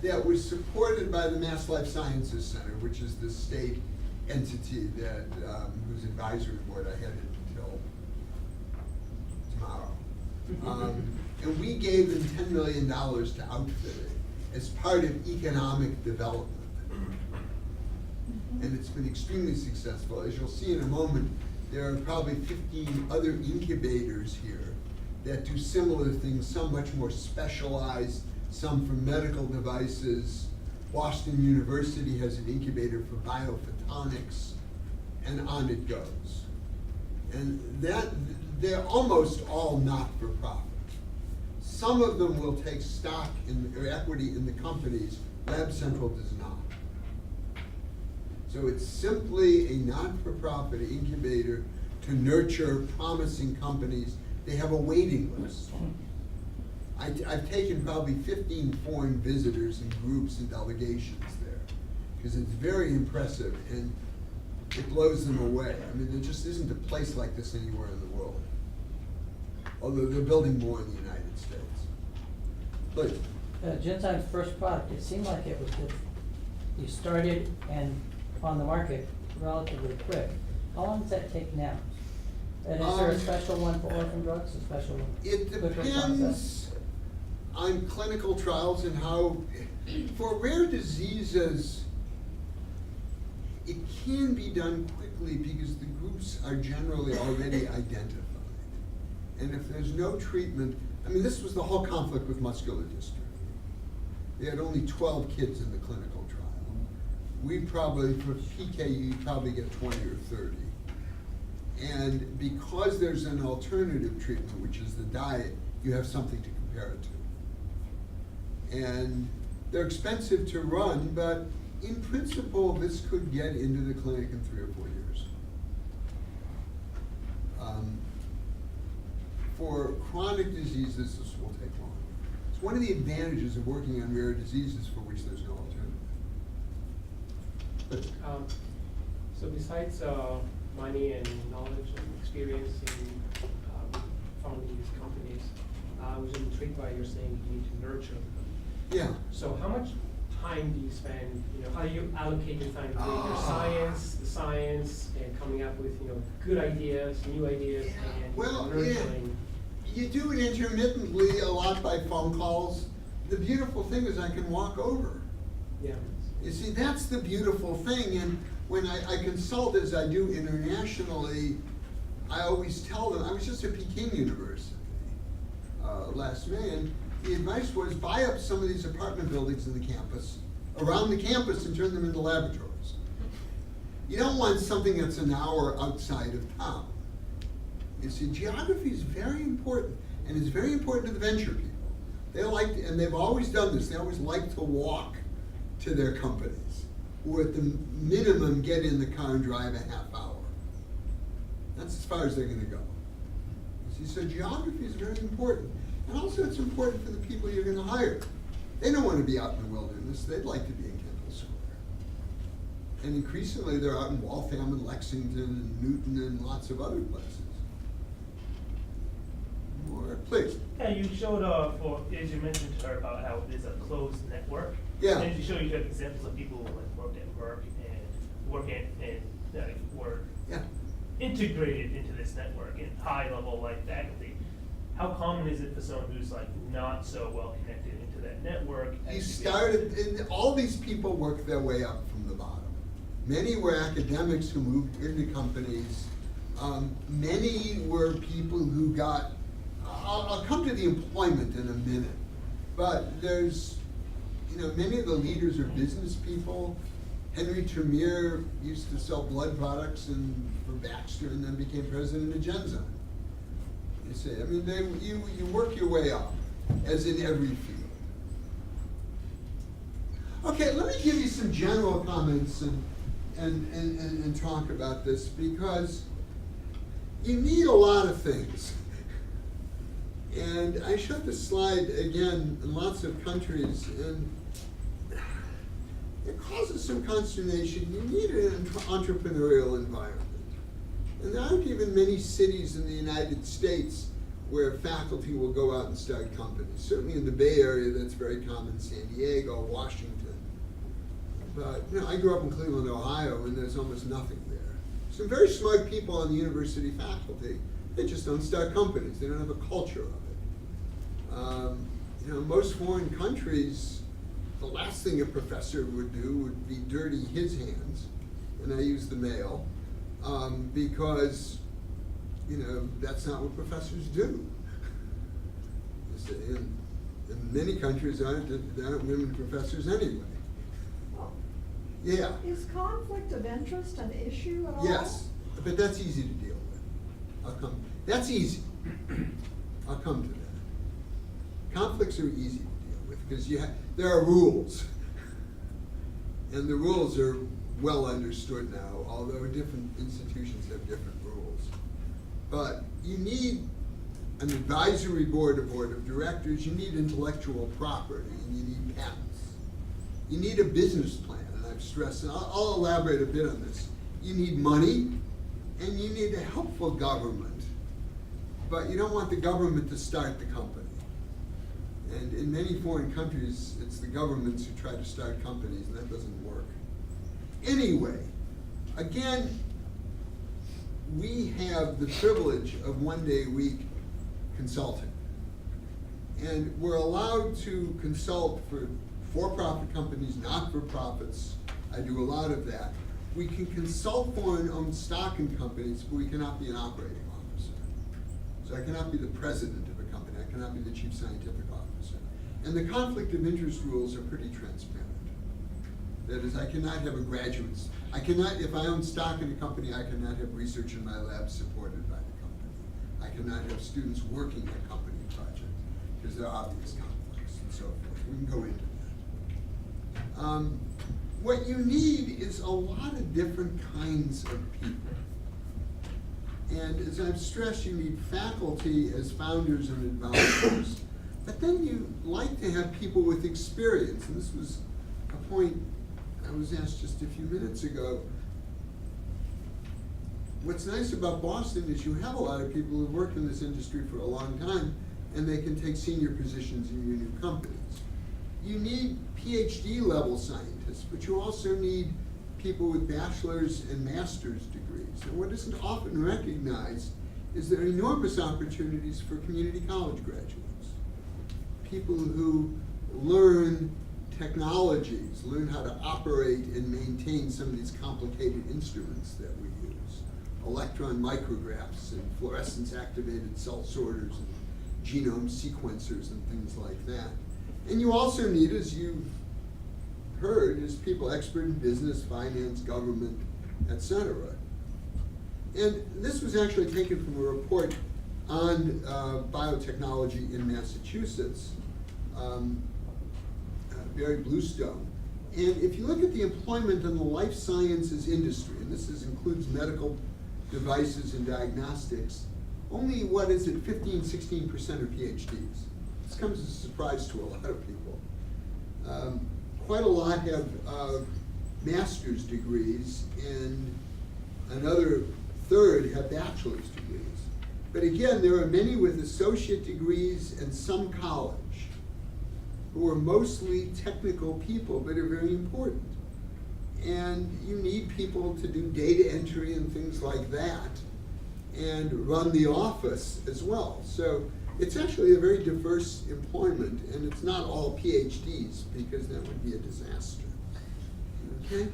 B: that was supported by the Mass Life Sciences Center, which is the state entity that whose advisory board I headed until tomorrow. And we gave them $10 million to outfit it as part of economic development. And it's been extremely successful. As you'll see in a moment, there are probably 15 other incubators here that do similar things, some much more specialized, some for medical devices. Boston University has an incubator for biophotonics, and on it goes. And they're almost all not-for-profit. Some of them will take stock or equity in the companies. Lab Central does not. So it's simply a not-for-profit incubator to nurture promising companies. They have a waiting list. I've taken probably 15 foreign visitors and groups and delegations there because it's very impressive and it blows them away. I mean, there just isn't a place like this anywhere in the world. Although they're building more in the United States. Please.
D: Genzyme's first product, it seemed like it was that you started and on the market relatively quick. How long does that take now? And is there a special one for orphan drugs, a special one?
B: It depends on clinical trials and how, for rare diseases, it can be done quickly because the groups are generally already identified. And if there's no treatment, I mean, this was the whole conflict with muscular dystrophy. They had only 12 kids in the clinical trial. We probably, for PKU, you probably get 20 or 30. And because there's an alternative treatment, which is the diet, you have something to compare it to. And They're expensive to run, but in principle, this could get into the clinic in 3 or 4 years. For chronic diseases, this will take longer. It's one of the advantages of working on rare diseases for which there's no alternative. But,
H: So besides money and knowledge and experience in founding these companies, I was intrigued by your saying you need to nurture them.
B: yeah.
H: So how much time do you spend, how do you allocate your time to your science, and coming up with, good ideas, new ideas, and
B: Well,
H: nurturing?
B: You do it intermittently, a lot by phone calls. The beautiful thing is I can walk over.
H: Yeah.
B: You see, that's the beautiful thing, and when I consult as I do internationally, I always tell them, I was just at Peking University last May, and the advice was buy up some of these apartment buildings in the campus, around the campus, and turn them into laboratories. You don't want something that's an hour outside of town. You see, geography is very important, and it's very important to the venture people. They like, and they've always done this, they always like to walk to their companies, or at the minimum get in the car and drive a half hour. That's as far as they're gonna go. You see, so geography is very important. And also it's important for the people you're gonna hire. They don't wanna be out in the wilderness, they'd like to be in Kendall Square. And increasingly they're out in Waltham and Lexington and Newton and lots of other places. More, please.
I: Yeah, you showed, as you mentioned to her about how it's a closed network.
B: Yeah.
I: And you showed you have examples of people who like worked at Merck and were
B: Yeah.
I: integrated into this network in high level like faculty. How common is it for someone who's like not so well connected into that network?
B: You started, and all these people work their way up from the bottom. Many were academics who moved into companies. Many were people who got, I'll come to the employment in a minute, but there's, many of the leaders are business people. Henry Tremere used to sell blood products for Baxter and then became president of Genzyme. You see, I mean, you work your way up, as in every field. Okay, let me give you some general comments and talk about this, because you need a lot of things. And I showed this slide again in lots of countries, and it causes some consternation. You need an entrepreneurial environment. And there aren't even many cities in the United States where faculty will go out and start companies. Certainly in the Bay Area, that's very common, San Diego, Washington. But, I grew up in Cleveland, Ohio, and there's almost nothing there. Some very smart people on the university faculty, they just don't start companies. They don't have a culture of it. Most foreign countries, the last thing a professor would do would be dirty his hands, and I use the male, because, that's not what professors do. In many countries, there aren't women professors anyway.
C: Well,
B: Yeah.
C: is conflict of interest an issue at all?
B: Yes, but that's easy to deal with. That's easy. I'll come to that. Conflicts are easy to deal with because there are rules. And the rules are well understood now, although different institutions have different rules. But you need an advisory board, a board of directors, you need intellectual property, and you need patents. You need a business plan, and I've stressed, and I'll elaborate a bit on this. You need money, and you need a helpful government. But you don't want the government to start the company. And in many foreign countries, it's the governments who try to start companies, and that doesn't work. Anyway, again, we have the privilege of 1 day a week consulting. And we're allowed to consult for for-profit companies, not-for-profits. I do a lot of that. We can consult foreign-owned stock in companies, but we cannot be an operating officer. So I cannot be the president of a company. I cannot be the chief scientific officer. And the conflict of interest rules are pretty transparent. That is, I cannot have a graduate. If I own stock in a company, I cannot have research in my lab supported by the company. I cannot have students working a company project, because there are obvious conflicts and so forth. We can go into that. What you need is a lot of different kinds of people. And as I've stressed, you need faculty as founders and advisors, but then you like to have people with experience. And this was a point I was asked just a few minutes ago. What's nice about Boston is you have a lot of people who've worked in this industry for a long time, and they can take senior positions in your new companies. You need PhD level scientists, but you also need people with bachelor's and master's degrees. And what isn't often recognized is there are enormous opportunities for community college graduates. People who learn technologies, learn how to operate and maintain some of these complicated instruments that we use. Electron micrographs and fluorescence activated cell sorters and genome sequencers and things like that. And you also need, as you've heard, is people expert in business, finance, government, etc. And this was actually taken from a report on biotechnology in Massachusetts, Barry Bluestone. And if you look at the employment in the life sciences industry, and this includes medical devices and diagnostics, only, 15-16% are PhDs. This comes as a surprise to a lot of people. Quite a lot have master's degrees, and another third have bachelor's degrees. But again, there are many with associate degrees and some college who are mostly technical people, but are very important. And you need people to do data entry and things like that, and run the office as well. So it's actually a very diverse employment, and it's not all PhDs, because that would be a disaster. Okay?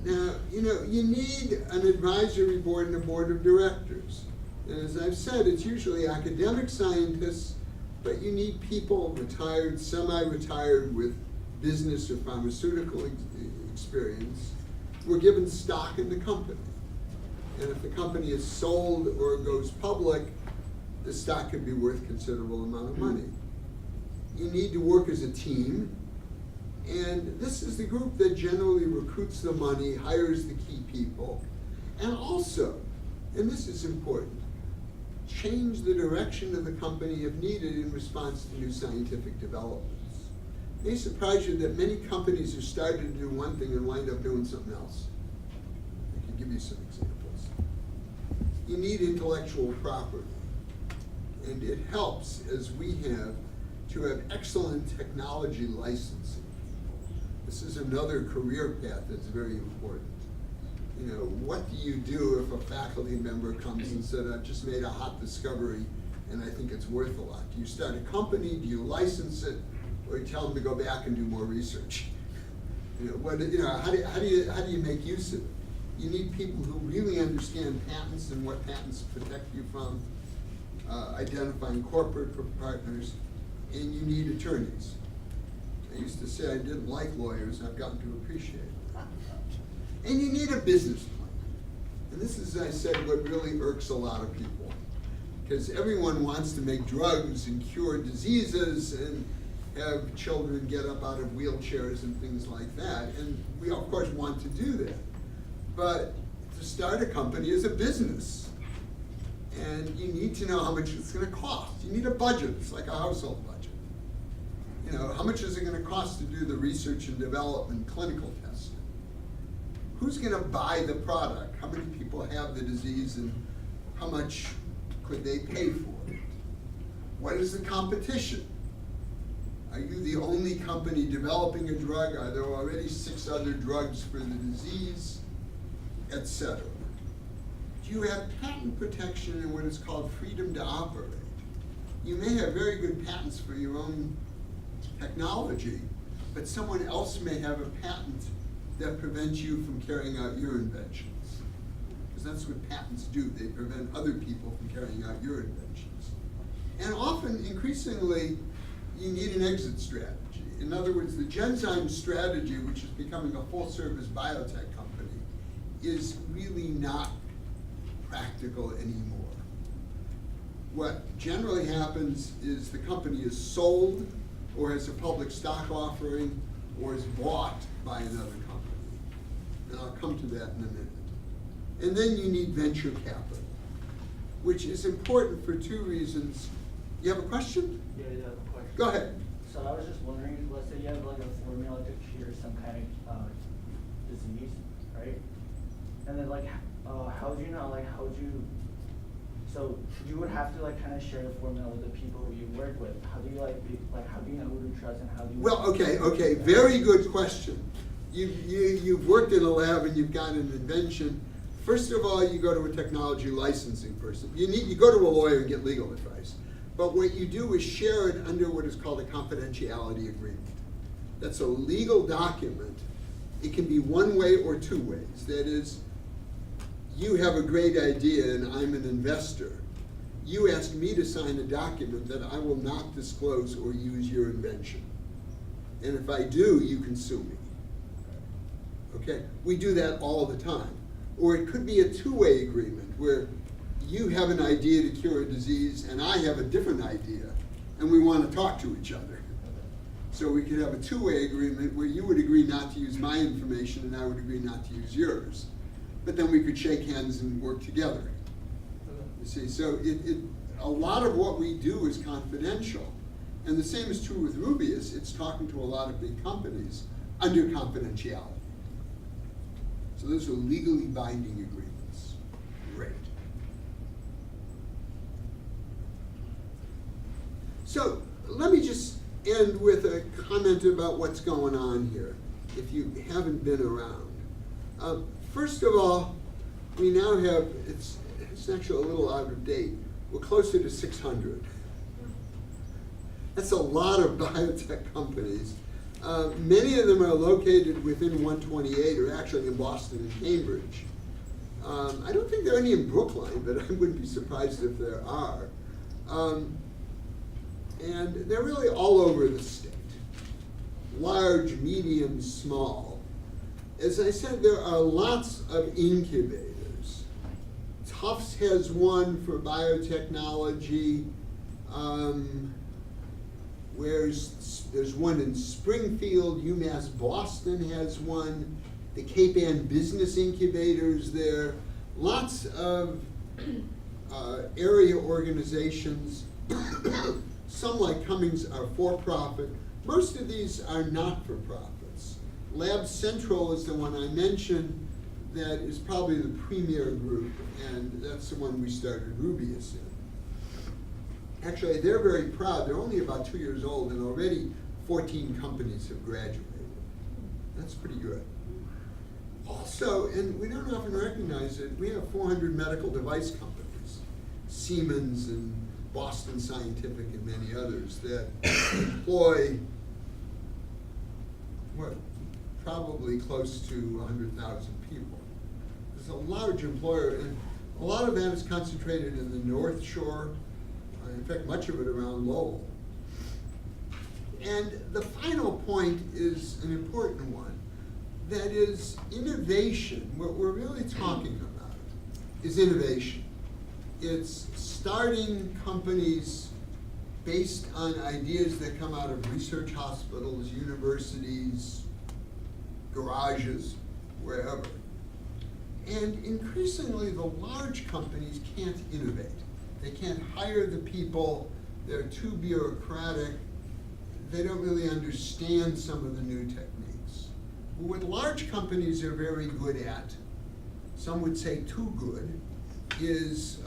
B: Now, you need an advisory board and a board of directors. And as I've said, it's usually academic scientists, but you need people retired, semi-retired with business or pharmaceutical experience who are given stock in the company. And if the company is sold or goes public, the stock could be worth a considerable amount of money. You need to work as a team, and this is the group that generally recruits the money, hires the key people, and also, and this is important, change the direction of the company if needed in response to new scientific developments. It may surprise you that many companies are starting to do one thing and wind up doing something else. I can give you some examples. You need intellectual property. And it helps, as we have, to have excellent technology licensing. This is another career path that's very important. What do you do if a faculty member comes and said, I've just made a hot discovery and I think it's worth a lot? Do you start a company, do you license it, or you tell them to go back and do more research? How do you make use of it? You need people who really understand patents and what patents protect you from, identifying corporate partners, and you need attorneys. I used to say I didn't like lawyers, I've gotten to appreciate it. And you need a business plan. And this is, as I said, what really irks a lot of people. Because everyone wants to make drugs and cure diseases and have children get up out of wheelchairs and things like that. And we, of course, want to do that. But to start a company is a business. And you need to know how much it's going to cost. You need a budget. It's like a household budget. How much is it going to cost to do the research and development, clinical testing? Who's going to buy the product? How many people have the disease, and how much could they pay for it? What is the competition? Are you the only company developing a drug? Are there already 6 other drugs for the disease, etc.? Do you have patent protection and what is called freedom to operate? You may have very good patents for your own technology, but someone else may have a patent that prevents you from carrying out your inventions. Because that's what patents do. They prevent other people from carrying out your inventions. And often, increasingly, you need an exit strategy. In other words, the Genzyme strategy, which is becoming a full-service biotech company, is really not practical anymore. What generally happens is the company is sold or has a public stock offering, or is bought by another company. And I'll come to that in a minute. And then you need venture capital, which is important for two reasons. You have a question?
J: Yeah, I have a question.
B: Go ahead.
J: So I was just wondering, let's say you have like a formula to cure some kind of disease, right? And then like, how do you know, like how do you, so you would have to like kind of share the formula with the people who you work with. How do you like, how do you know who to trust and how do you?
B: Well, okay, very good question. You've worked in a lab and you've got an invention. First of all, you go to a technology licensing person. You go to a lawyer and get legal advice. But what you do is share it under what is called a confidentiality agreement. That's a legal document. It can be one way or two ways. That is, you have a great idea and I'm an investor. You ask me to sign a document that I will not disclose or use your invention. And if I do, you can sue me. Okay? We do that all the time. Or it could be a two-way agreement where you have an idea to cure a disease and I have a different idea and we want to talk to each other. So we could have a two-way agreement where you would agree not to use my information and I would agree not to use yours. But then we could shake hands and work together. You see, so a lot of what we do is confidential. And the same is true with Rubius. It's talking to a lot of big companies under confidentiality. So those are legally binding agreements. Great. So let me just end with a comment about what's going on here, if you haven't been around. First of all, we now have, it's actually a little out of date, we're closer to 600. That's a lot of biotech companies. Many of them are located within 128, or actually in Boston and Cambridge. I don't think there are any in Brookline, but I wouldn't be surprised if there are. And they're really all over the state. Large, medium, small. As I said, there are lots of incubators. Tufts has one for biotechnology. There's one in Springfield. UMass Boston has one. The Cape Ann Business Incubators there. Lots of area organizations. Some, like Cummings, are for-profit. Most of these are not-for-profits. Lab Central is the one I mentioned that is probably the premier group, and that's the one we started Rubius in. Actually, they're very proud. They're only about 2 years old, and already 14 companies have graduated. That's pretty good. Also, and we don't often recognize it, we have 400 medical device companies, Siemens and Boston Scientific and many others, that employ, probably close to 100,000 people. It's a large employer, and a lot of that is concentrated in the North Shore, in fact, much of it around Lowell. And the final point is an important one. That is innovation. What we're really talking about is innovation. It's starting companies based on ideas that come out of research hospitals, universities, garages, wherever. And increasingly, the large companies can't innovate. They can't hire the people. They're too bureaucratic. They don't really understand some of the new techniques. What large companies are very good at, some would say too good, is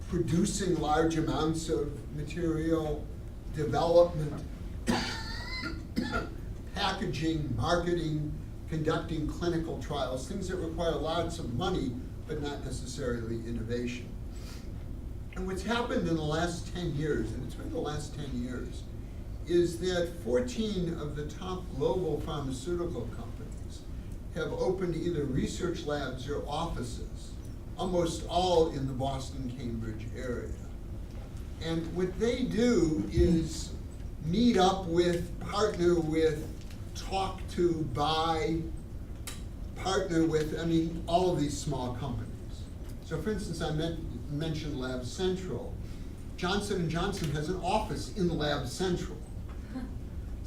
B: producing large amounts of material, development, packaging, marketing, conducting clinical trials, things that require lots of money, but not necessarily innovation. And what's happened in the last 10 years, and it's been the last 10 years, is that 14 of the top global pharmaceutical companies have opened either research labs or offices, almost all in the Boston-Cambridge area. And what they do is meet up with, partner with, talk to, buy, partner with, all of these small companies. So for instance, I mentioned Lab Central. Johnson & Johnson has an office in Lab Central.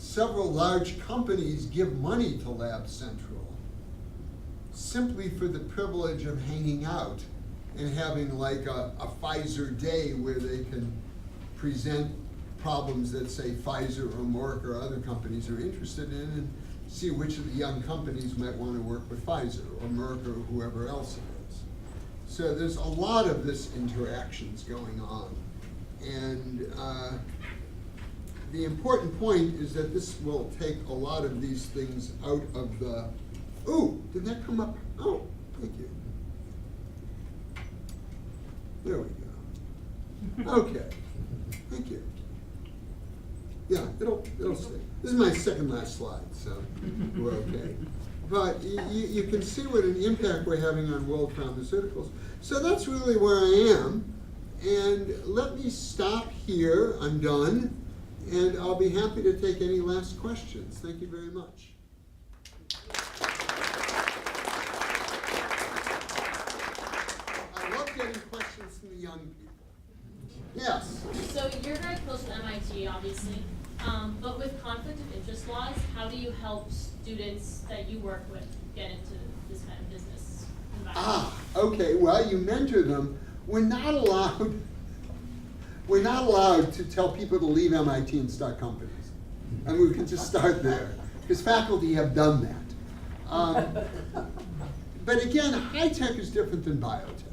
B: several large companies give money to Lab Central simply for the privilege of hanging out and having like a Pfizer day where they can present problems that say Pfizer or Merck or other companies are interested in and see which of the young companies might want to work with Pfizer or Merck or whoever else it is. So there's a lot of this interactions going on. And the important point is that this will take a lot of these things out of the, ooh, did that come up? Oh, thank you. There we go. Okay, thank you. Yeah, it'll stay. This is my second last slide, so we're okay. But you can see what an impact we're having on world pharmaceuticals. So that's really where I am. And let me stop here. I'm done. And I'll be happy to take any last questions. Thank you very much. I love getting questions from the young people. Yes?
K: So you're very close to MIT, obviously, but with conflict of interest laws, how do you help students that you work with get into this kind of business environment?
B: Okay, well, you mentor them. We're not allowed to tell people to leave MIT and start companies. And we can just start there, because faculty have done that. But again, high tech is different than biotech.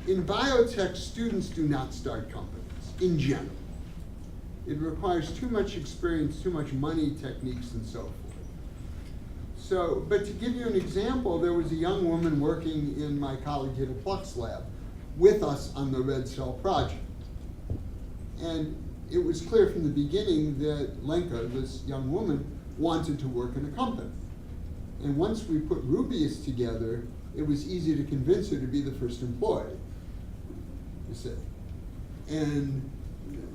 B: In biotech, students do not start companies, in general. It requires too much experience, too much money, techniques, and so forth. So, but to give you an example, there was a young woman working in my collegiate Plux lab with us on the red cell project. And it was clear from the beginning that Lenka, this young woman, wanted to work in a company. And once we put Rubius together, it was easy to convince her to be the first employee, you see. And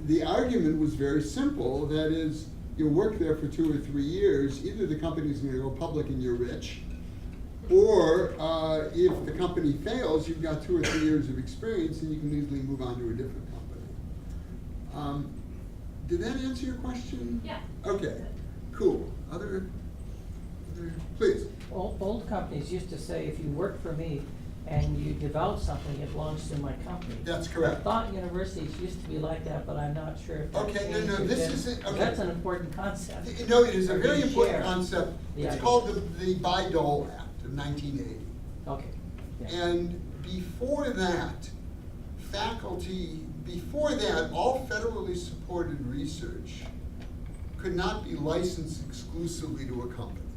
B: the argument was very simple. That is, you work there for 2 or 3 years, either the company's going to go public and you're rich, or if the company fails, you've got 2 or 3 years of experience and you can easily move on to a different company. Did that answer your question?
K: Yeah.
B: Okay, cool. Other, please.
D: Old companies used to say, if you work for me and you develop something, it belongs to my company.
B: That's correct.
D: I thought universities used to be like that, but I'm not sure if that
B: Okay, no,
D: changed or
B: this
D: didn't.
B: isn't, okay.
D: That's an important concept.
B: No, it is a very
D: We
B: important
D: share
B: concept.
D: the
B: It's
D: idea.
B: called the Bayh-Dole Act of 1980.
D: Okay. Yeah.
B: And before that, all federally supported research could not be licensed exclusively to a company.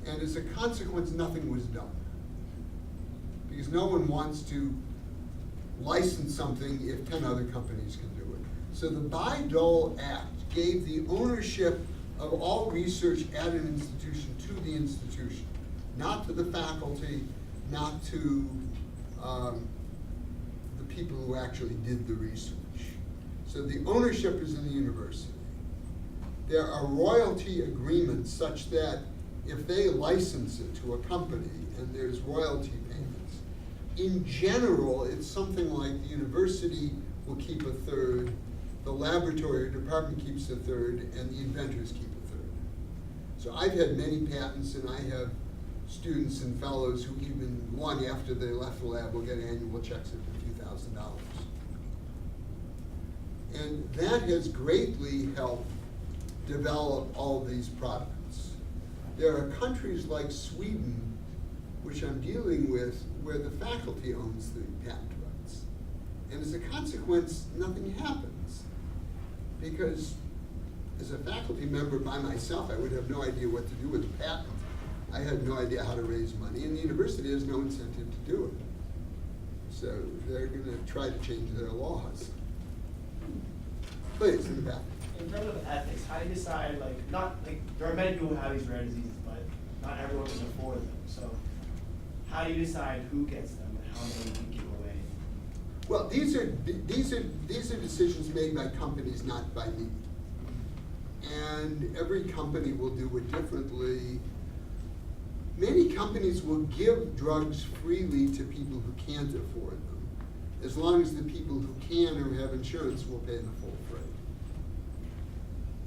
B: And as a consequence, nothing was done. Because no one wants to license something if 10 other companies can do it. So the Bayh-Dole Act gave the ownership of all research at an institution to the institution, not to the faculty, not to the people who actually did the research. So the ownership is in the university. There are royalty agreements such that if they license it to a company and there's royalty payments, in general, it's something like the university will keep a third, the laboratory or department keeps a third, and the inventors keep a third. So I've had many patents, and I have students and fellows who even long after they left the lab will get annual checks of $50,000. And that has greatly helped develop all these products. There are countries like Sweden, which I'm dealing with, where the faculty owns the patent rights. And as a consequence, nothing happens. Because as a faculty member by myself, I would have no idea what to do with the patent. I had no idea how to raise money, and the university has no incentive to do it. So they're going to try to change their laws. Please, in the back.
L: In terms of ethics, how do you decide, there are many people who have these rare diseases, but not everyone can afford them. So how do you decide who gets them and how many you give away?
B: Well, these are decisions made by companies, not by me. And every company will do it differently. Many companies will give drugs freely to people who can't afford them, as long as the people who can or have insurance will pay the full freight.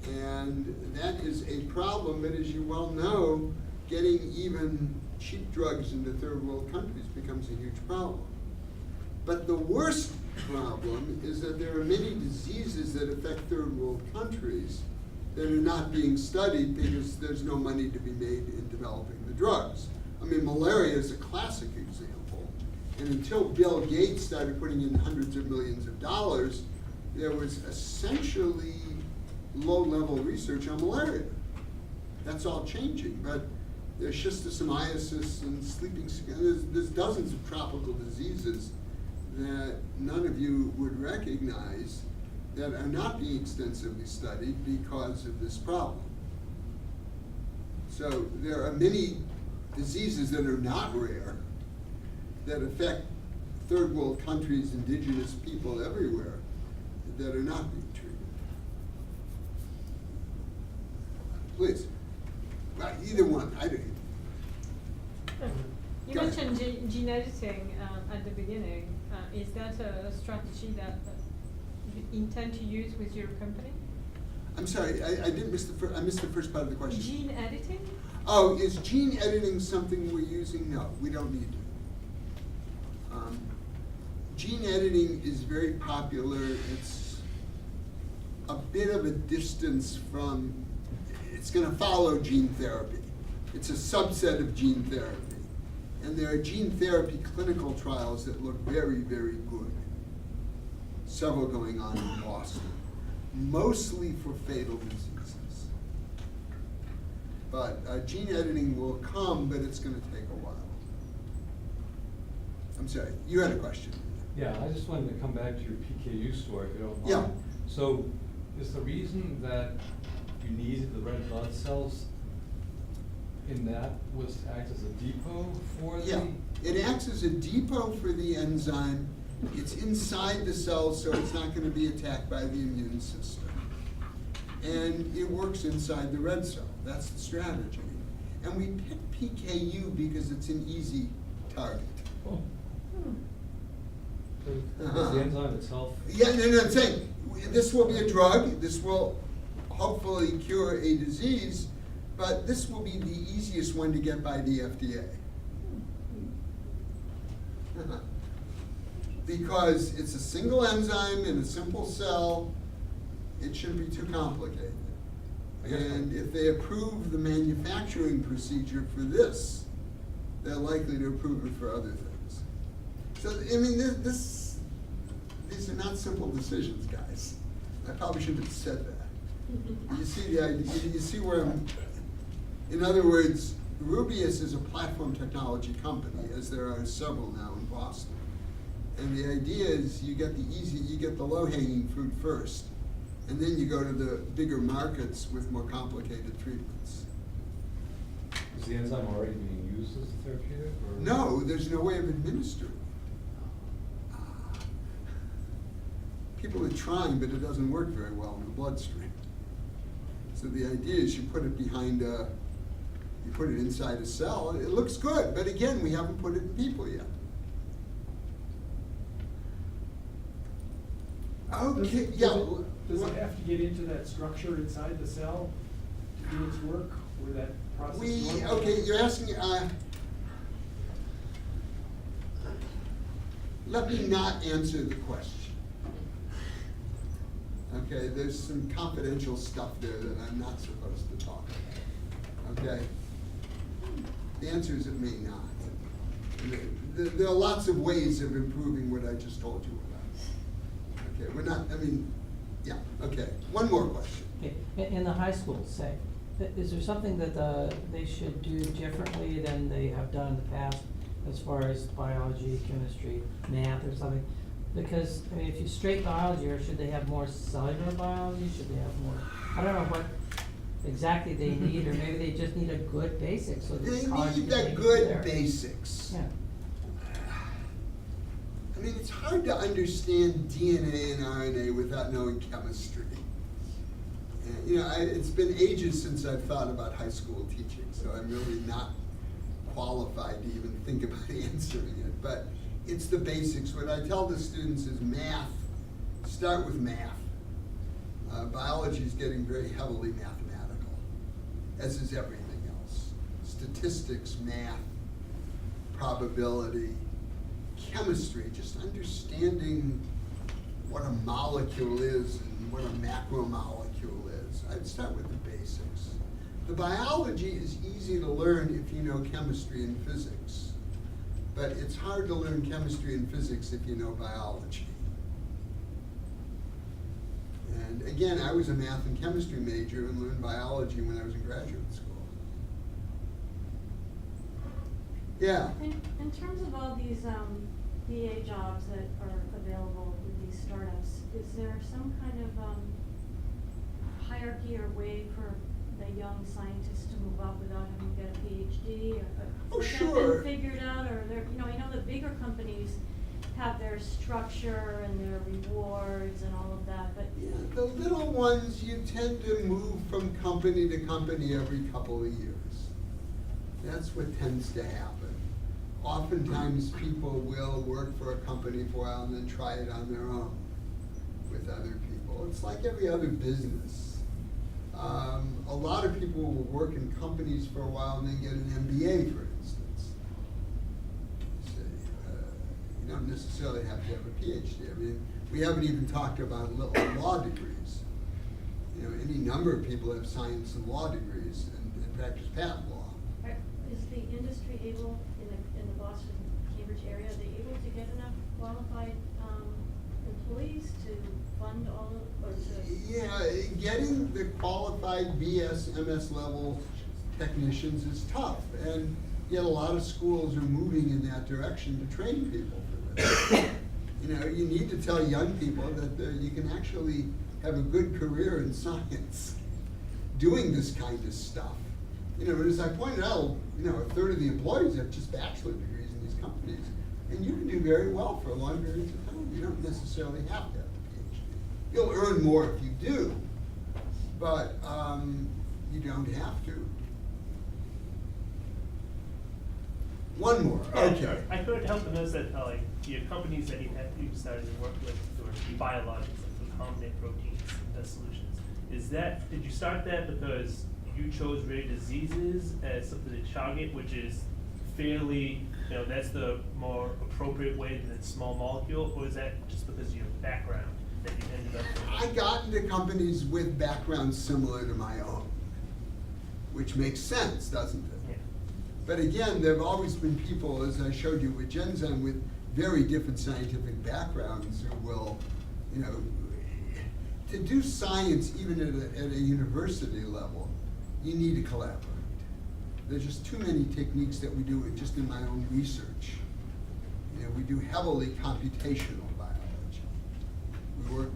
B: And that is a problem, but as you well know, getting even cheap drugs into third world countries becomes a huge problem. But the worst problem is that there are many diseases that affect third world countries that are not being studied because there's no money to be made in developing the drugs. I mean, malaria is a classic example. And until Bill Gates started putting in hundreds of millions of dollars, there was essentially low-level research on malaria. That's all changing, but there's schistosomiasis and sleeping sickness. There's dozens of tropical diseases that none of you would recognize that are not being extensively studied because of this problem. So there are many diseases that are not rare that affect third world countries, indigenous people everywhere, that are not being treated. Please. Well, either one, I don't.
M: You
B: Go ahead.
M: mentioned gene editing at the beginning. Is that a strategy that you intend to use with your company?
B: I'm sorry, I didn't miss I missed the first part of the question.
M: Gene editing?
B: Oh, is gene editing something we're using? No, we don't need to. Gene editing is very popular. It's a bit of a distance from, it's going to follow gene therapy. It's a subset of gene therapy. And there are gene therapy clinical trials that look very, very good. Several going on in Boston, mostly for fatal diseases. But gene editing will come, but it's going to take a while. I'm sorry, you had a question.
N: Yeah, I just wanted to come back to your PKU story, if you don't mind.
B: Yeah.
N: So, is the reason that you need the red blood cells in that was to act as a depot for the?
B: Yeah, it acts as a depot for the enzyme. It's inside the cell, so it's not going to be attacked by the immune system. And it works inside the red cell. That's the strategy. And we picked PKU because it's an easy target.
N: Oh. Is the enzyme itself?
B: Yeah, no, I'm saying, this will be a drug, this will hopefully cure a disease, but this will be the easiest one to get by the FDA. Because it's a single enzyme in a simple cell, it shouldn't be too complicated. And if they approve the manufacturing procedure for this, they're likely to approve it for other things. So, I mean, these are not simple decisions, guys. I probably shouldn't have said that. You see the idea, you see where I'm, in other words, Rubius is a platform technology company, as there are several now in Boston. And the idea is you get the low-hanging fruit first, and then you go to the bigger markets with more complicated treatments.
N: Is the enzyme already being used as a therapeutic? Or?
B: No, there's no way of administering. People are trying, but it doesn't work very well in the bloodstream. So the idea is you put it you put it inside a cell. It looks good, but again, we haven't put it in people yet. Okay,
F: Does it have to get into that structure inside the cell to do its work, or that process?
B: Okay, you're asking, let me not answer the question. Okay, there's some confidential stuff there that I'm not supposed to talk about. Okay? The answer is it may not. There are lots of ways of improving what I just told you about. Okay, we're not, I mean, yeah, okay. One more question.
D: Okay. In the high schools, say, is there something that they should do differently than they have done in the past as far as biology, chemistry, math or something? Because, I mean, if you straight biology, or should they have more cellular biology? Should they have more, I don't know what exactly they need, or maybe they just need a good basics. So
B: They
D: college
B: need
D: can
B: the
D: take it
B: good
D: there.
B: basics.
D: Yeah.
B: I mean, it's hard to understand DNA and RNA without knowing chemistry. And, you know, it's been ages since I've thought about high school teaching, so I'm really not qualified to even think about answering it. But it's the basics. What I tell the students is math, start with math. biology is getting very heavily mathematical, as is everything else. Statistics, math, probability, chemistry, just understanding what a molecule is and what a macromolecule is. I'd start with the basics. The biology is easy to learn if you know chemistry and physics, but it's hard to learn chemistry and physics if you know biology. And again, I was a math and chemistry major and learned biology when I was in graduate school. Yeah.
O: In terms of all these VA jobs that are available with these startups, is there some kind of hierarchy or way for the young scientists to move up without having to get a PhD?
B: Oh,
O: has
B: sure.
O: that been figured out, or I know the bigger companies have their structure and their rewards and all of that, but
B: Yeah, the little ones, you tend to move from company to company every couple of years. That's what tends to happen. Oftentimes, people will work for a company for a while and then try it on their own with other people. It's like every other business. A lot of people will work in companies for a while and then get an MBA, for instance. So, you don't necessarily have to have a PhD. I mean, we haven't even talked about law degrees. You know, any number of people have science and law degrees and practice patent law.
O: is the industry able, in the Boston, Cambridge area, are they able to get enough qualified employees to fund all of, or to?
B: Yeah, getting the qualified BS, MS level technicians is tough, and yet a lot of schools are moving in that direction to train people for this. You know, you need to tell young people that you can actually have a good career in science doing this kind of stuff. You know, but as I pointed out, you know, a third of the employees have just bachelor degrees in these companies, and you can do very well for long periods of time. You don't necessarily have to have a PhD. You'll earn more if you do, but you don't have to. One more, okay.
I: I couldn't help but notice that your companies that you started to work with were biologists, like recombinant proteins solutions. Did you start that because you chose rare diseases as something to target, which is fairly, you know, that's the more appropriate way than small molecule, or is that just because of your background that you ended up with?
B: I got into companies with backgrounds similar to my own, which makes sense, doesn't it?
I: Yeah.
B: But again, there have always been people, as I showed you with Genzyme, with very different scientific backgrounds who will, you know, to do science even at a university level, you need to collaborate. There's just too many techniques that we do just in my own research. You know, we do heavily computational biology. We work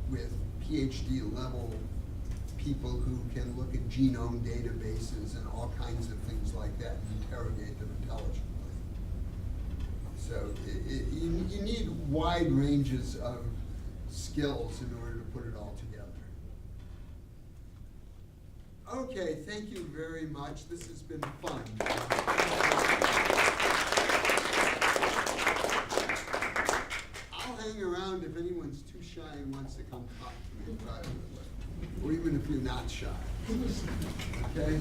B: with PhD level people who can look at genome databases and all kinds of things like that and interrogate them intelligently. So you need wide ranges of skills in order to put it all together. Okay, thank you very much. This has been fun. I'll hang around if anyone's too shy and wants to come talk to me privately, or even if you're not shy. Okay?